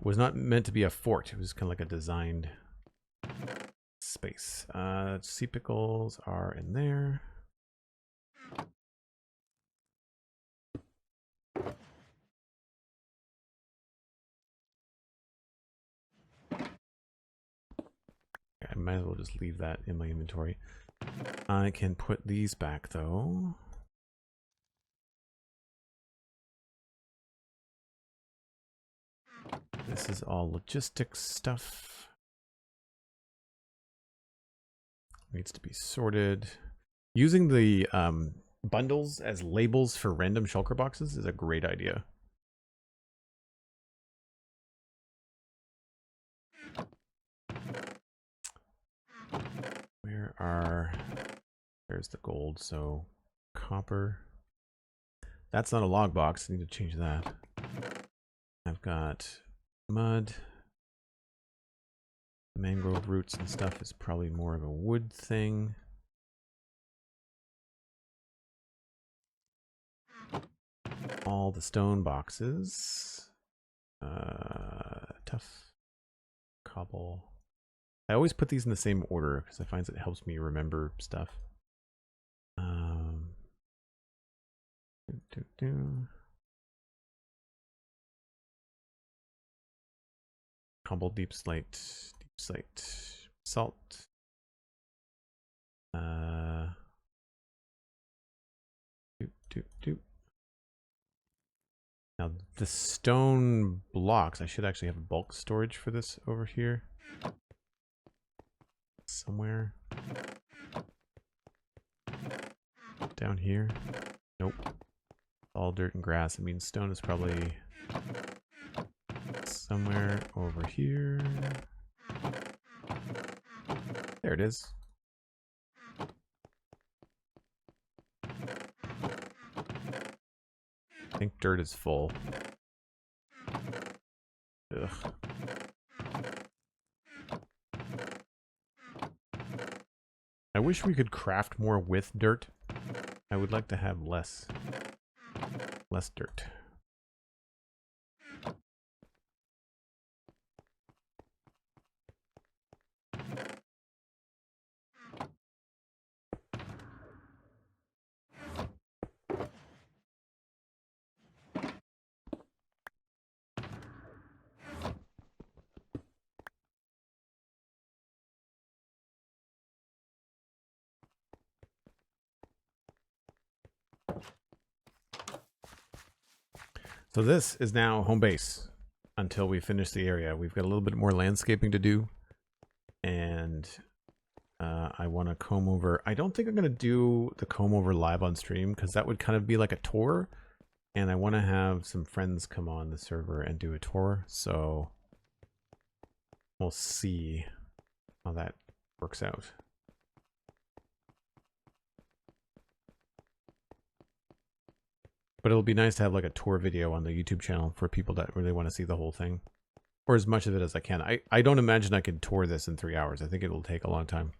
was not meant to be a fort. It was kind of like a designed space. Sea pickles are in there. I might as well just leave that in my inventory. I can put these back though. This is all logistics stuff. Needs to be sorted. Using the bundles as labels for random shulker boxes is a great idea. There's the gold, so copper. That's not a log box, I need to change that. I've got mud. Mangrove roots and stuff is probably more of a wood thing. All the stone boxes. Tough. Cobble. I always put these in the same order because I find it helps me remember stuff. Cobble, deep slate, salt. Now the stone blocks, I should actually have a bulk storage for this over here. Somewhere. Down here. Nope. All dirt and grass. It means stone is probably somewhere over here. There it is. I think dirt is full. Ugh. I wish we could craft more with dirt. I would like to have less dirt. So this is now home base until we finish the area. We've got a little bit more landscaping to do, and I want to comb over. I don't think I'm going to do the comb over live on stream because that would kind of be like a tour, and I want to have some friends come on the server and do a tour, so we'll see how that works out. But it'll be nice to have like a tour video on the YouTube channel for people that really want to see the whole thing. Or as much of it as I can. I don't imagine I could tour this in 3 hours. I think it will take a long time.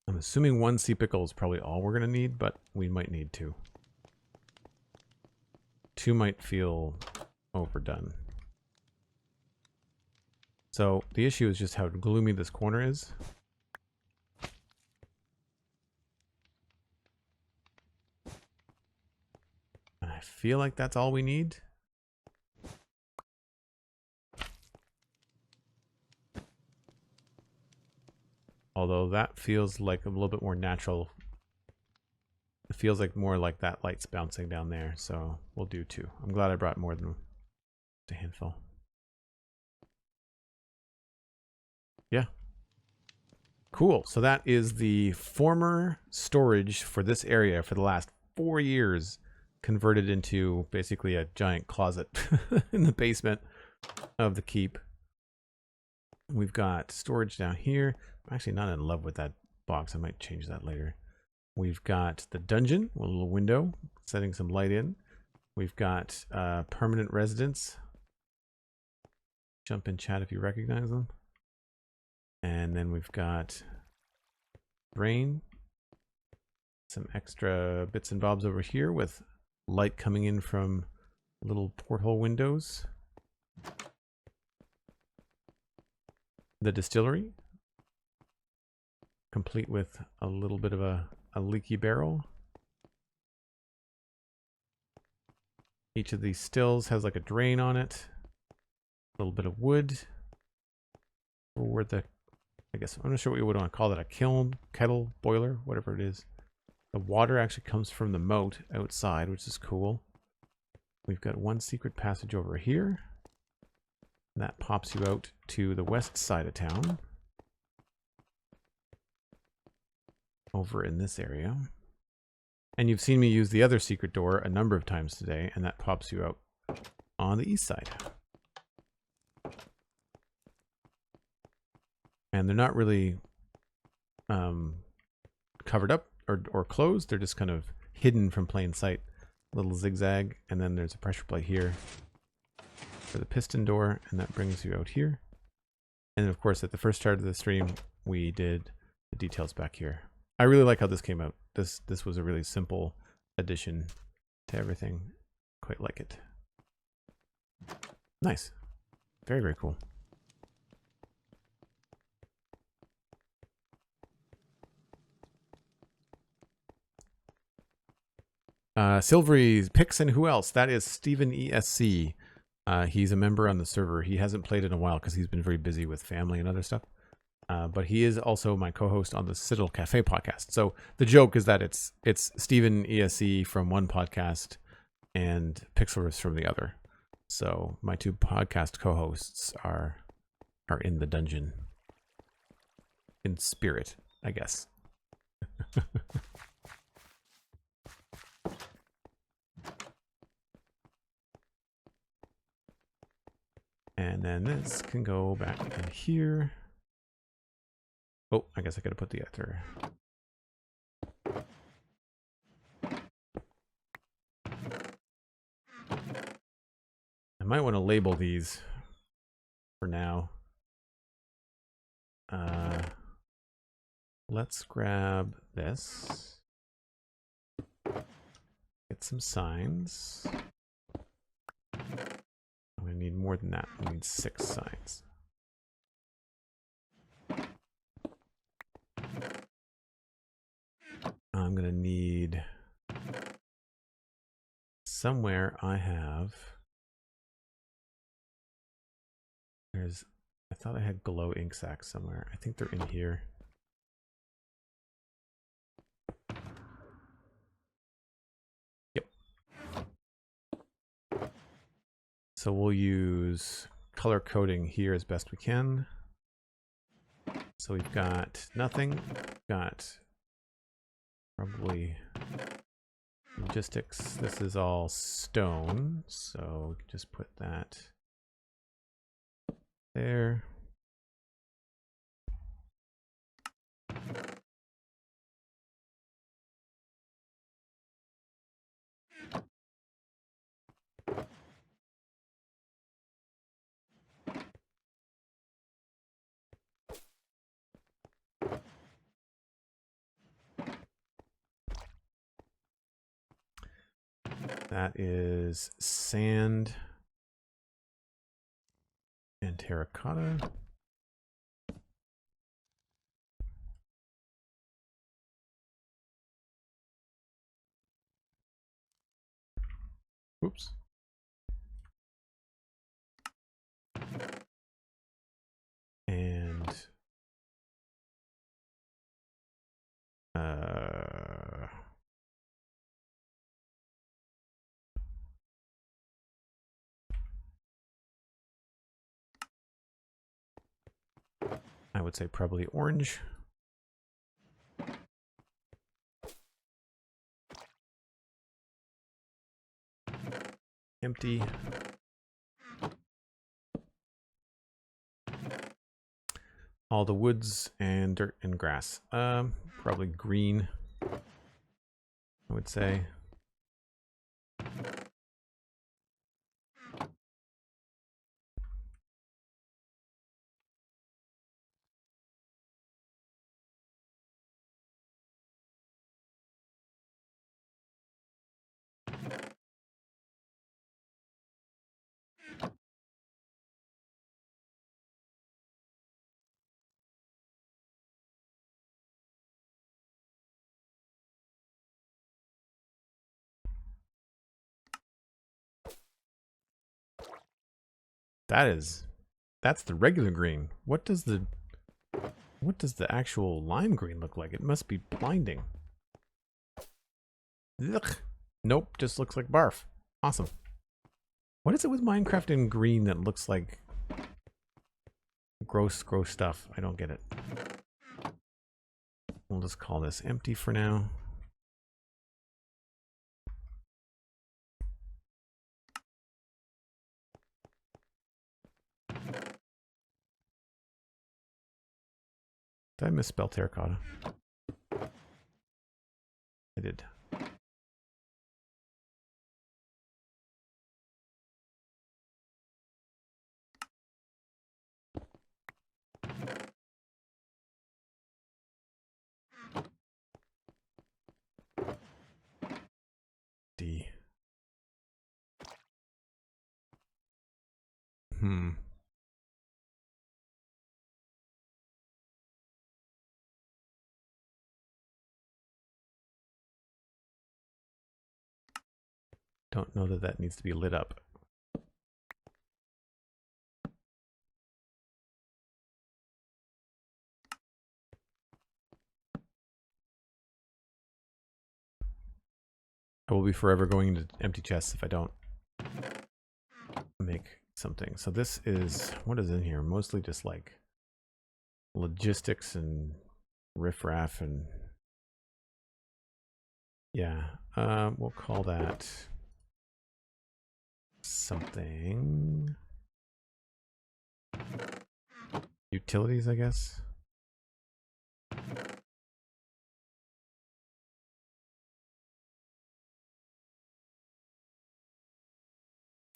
I'm assuming 1 sea pickle is probably all we're going to need, but we might need 2. 2 might feel overdone. So the issue is just how gloomy this corner is. I feel like that's all we need. Although that feels like a little bit more natural. It feels like more like that light's bouncing down there, so we'll do 2. I'm glad I brought more than a handful. Yeah. Cool. So that is the former storage for this area for the last 4 years, converted into basically a giant closet in the basement of the keep. We've got storage down here. I'm actually not in love with that box. I might change that later. We've got the dungeon, a little window, setting some light in. We've got permanent residents. Jump in chat if you recognize them. And then we've got drain. Some extra bits and bobs over here with light coming in from little porthole windows. The distillery, complete with a little bit of a leaky barrel. Each of these stills has like a drain on it. A little bit of wood. Or the, I guess, I'm not sure what you would want to call that, a kiln, kettle, boiler, whatever it is. The water actually comes from the moat outside, which is cool. We've got one secret passage over here. That pops you out to the west side of town. Over in this area. And you've seen me use the other secret door a number of times today, and that pops you out on the east side. And they're not really covered up or closed. They're just kind of hidden from plain sight. Little zigzag, and then there's a pressure plate here for the piston door, and that brings you out here. And of course, at the first start of the stream, we did the details back here. I really like how this came out. This was a really simple addition to everything. Quite like it. Nice. Very, very cool. Silvery picks, and who else? That is Steven ESC. He's a member on the server. He hasn't played in a while because he's been very busy with family and other stuff. But he is also my co-host on the Citadel Cafe podcast. So the joke is that it's Steven ESC from one podcast and Pixelverse from the other. So my two podcast co-hosts are in the dungeon. In spirit, I guess. And then this can go back in here. Oh, I guess I gotta put the other. I might want to label these for now. Let's grab this. Get some signs. I'm gonna need more than that. I need 6 signs. I'm gonna need somewhere I have. I thought I had glow ink sacks somewhere. I think they're in here. Yep. So we'll use color coding here as best we can. So we've got nothing. Got probably logistics. This is all stone, so just put that there. That is sand and terracotta. Oops. And I would say probably orange. Empty. All the woods and dirt and grass. Probably green, I would say. That's the regular green. What does the actual lime green look like? It must be blinding. Ugh. Nope, just looks like barf. Awesome. What is it with Minecraft in green that looks like gross stuff? I don't get it. We'll just call this empty for now. Did I misspell terracotta? I did. D. Don't know that that needs to be lit up. I will be forever going into empty chests if I don't make something. So this is, what is in here? Mostly just like logistics and riffraff and yeah. We'll call that something. Utilities, I guess.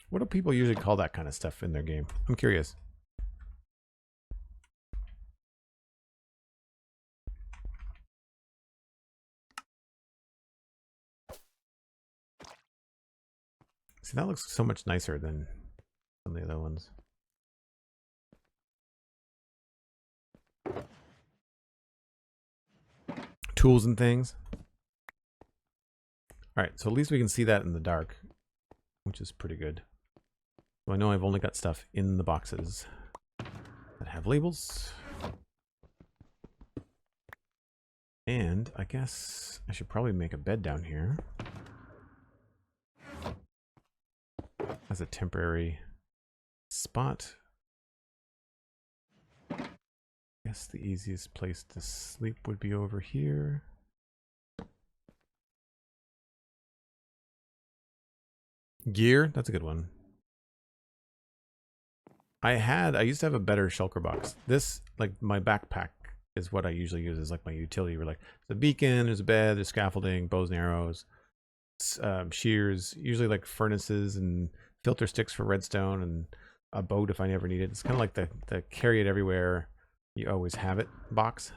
What do people usually call that kind of stuff in their game? I'm curious. See, that looks so much nicer than some of the other ones. Tools and things. All right, so at least we can see that in the dark, which is pretty good. So I know I've only got stuff in the boxes that have labels. And I guess I should probably make a bed down here as a temporary spot. I guess the easiest place to sleep would be over here. Gear, that's a good one. I used to have a better shulker box. This, like my backpack, is what I usually use as like my utility. We're like, there's a beacon, there's a bed, there's scaffolding, bows and arrows, shears, usually like furnaces and filter sticks for redstone, and a boat if I never need it. It's kind of like the carry it everywhere, you always have it box.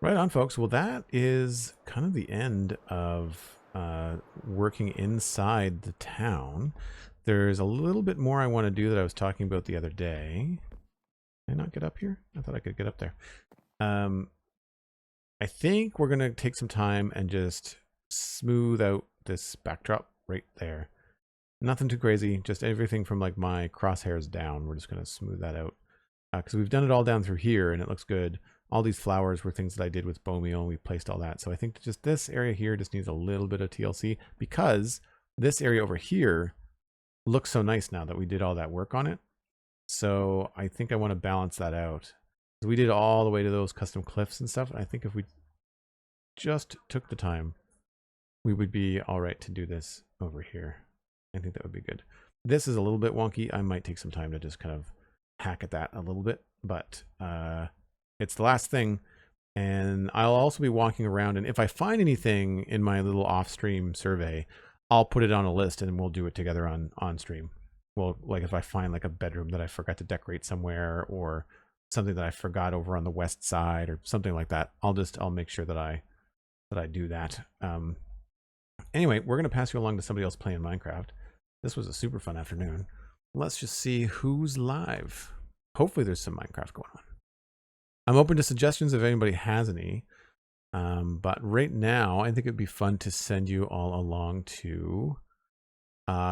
Right on, folks. Well, that is kind of the end of working inside the town. There's a little bit more I want to do that I was talking about the other day. Can I not get up here? I thought I could get up there. I think we're going to take some time and just smooth out this backdrop right there. Nothing too crazy, just everything from like my crosshairs down. We're just going to smooth that out because we've done it all down through here and it looks good. All these flowers were things that I did with bone meal and we placed all that. So I think just this area here just needs a little bit of TLC because this area over here looks so nice now that we did all that work on it. So I think I want to balance that out. We did all the way to those custom cliffs and stuff. I think if we just took the time, we would be all right to do this over here. I think that would be good. This is a little bit wonky. I might take some time to just kind of hack at that a little bit, but it's the last thing. And I'll also be walking around, and if I find anything in my little off-stream survey, I'll put it on a list and we'll do it together on stream. Well, like if I find like a bedroom that I forgot to decorate somewhere or something that I forgot over on the west side or something like that, I'll make sure that I do that. Anyway, we're going to pass you along to somebody else playing Minecraft. This was a super fun afternoon. Let's just see who's live. Hopefully there's some Minecraft going on. I'm open to suggestions if anybody has any. But right now, I think it'd be fun to send you all along to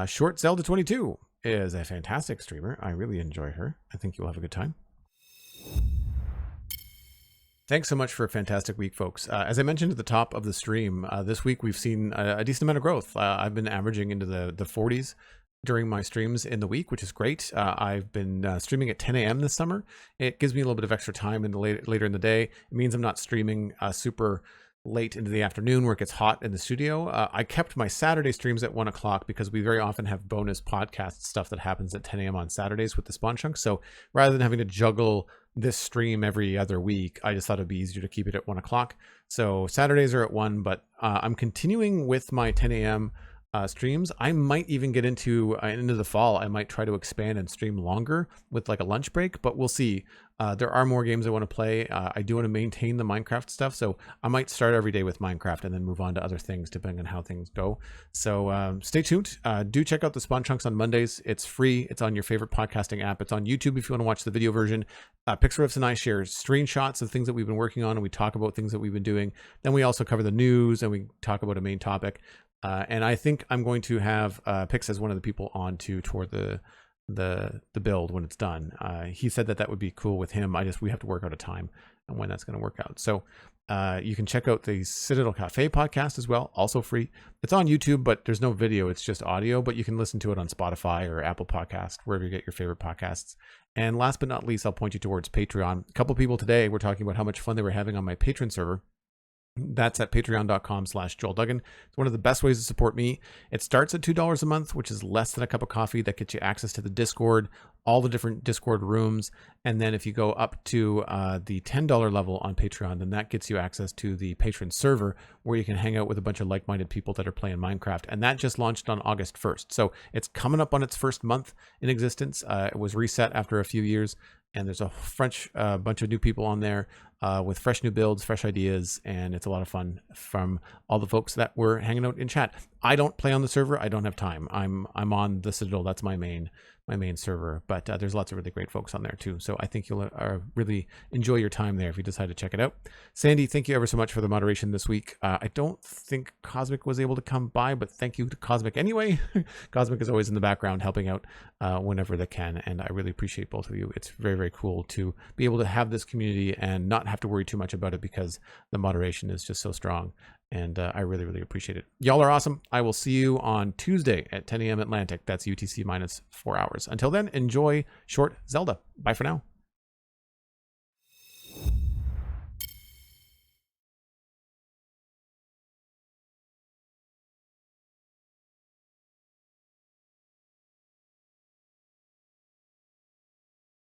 Short Zelda 22 is a fantastic streamer. I really enjoy her. I think you'll have a good time. Thanks so much for a fantastic week, folks. As I mentioned at the top of the stream, this week we've seen a decent amount of growth. I've been averaging into the 40s during my streams in the week, which is great. I've been streaming at 10 a.m. this summer. It gives me a little bit of extra time in the later in the day. It means I'm not streaming super late into the afternoon where it gets hot in the studio. I kept my Saturday streams at 1 o'clock because we very often have bonus podcast stuff that happens at 10 a.m. on Saturdays with the Spawn Chunk. So rather than having to juggle this stream every other week, I just thought it'd be easier to keep it at 1 o'clock. So Saturdays are at 1, but I'm continuing with my 10 a.m. Streams. I might even get into the fall. I might try to expand and stream longer with like a lunch break, but we'll see. There are more games I want to play. I do want to maintain the Minecraft stuff, so I might start every day with Minecraft and then move on to other things depending on how things go. So stay tuned. Do check out the Spawn Chunks on Mondays. It's free. It's on your favorite podcasting app. It's on YouTube if you want to watch the video version. Pixariffs and I share screenshots of things that we've been working on, and we talk about things that we've been doing. Then we also cover the news and we talk about a main topic. And I think I'm going to have Pix as one of the people on to tour the build when it's done. He said that would be cool with him. We have to work out a time and when that's going to work out. So you can check out the Citadel Cafe podcast as well, also free. It's on YouTube, but there's no video. It's just audio, but you can listen to it on Spotify or Apple Podcast, wherever you get your favorite podcasts. And last but not least, I'll point you towards Patreon. A couple people today were talking about how much fun they were having on my Patreon server. That's at patreon.com/JoelDuggan. It's one of the best ways to support me. It starts at $2 a month, which is less than a cup of coffee. That gets you access to the Discord, all the different Discord rooms. And then if you go up to the $10 level on Patreon, then that gets you access to the patron server where you can hang out with a bunch of like-minded people that are playing Minecraft. And that just launched on August 1st. So it's coming up on its first month in existence. It was reset after a few years. And there's a bunch of new people on there with fresh new builds, fresh ideas, and it's a lot of fun from all the folks that were hanging out in chat. I don't play on the server. I don't have time. I'm on the Citadel. That's my main server, but there's lots of really great folks on there too. So I think you'll really enjoy your time there if you decide to check it out. Sandy, thank you ever so much for the moderation this week. I don't think Cosmic was able to come by, but thank you to Cosmic anyway. Cosmic is always in the background helping out whenever they can, and I really appreciate both of you. It's very, very cool to be able to have this community and not have to worry too much about it because the moderation is just so strong. And I really, really appreciate it. Y'all are awesome. I will see you on Tuesday at 10 a.m. Atlantic. That's UTC minus 4 hours. Until then, enjoy Short Zelda. Bye for now.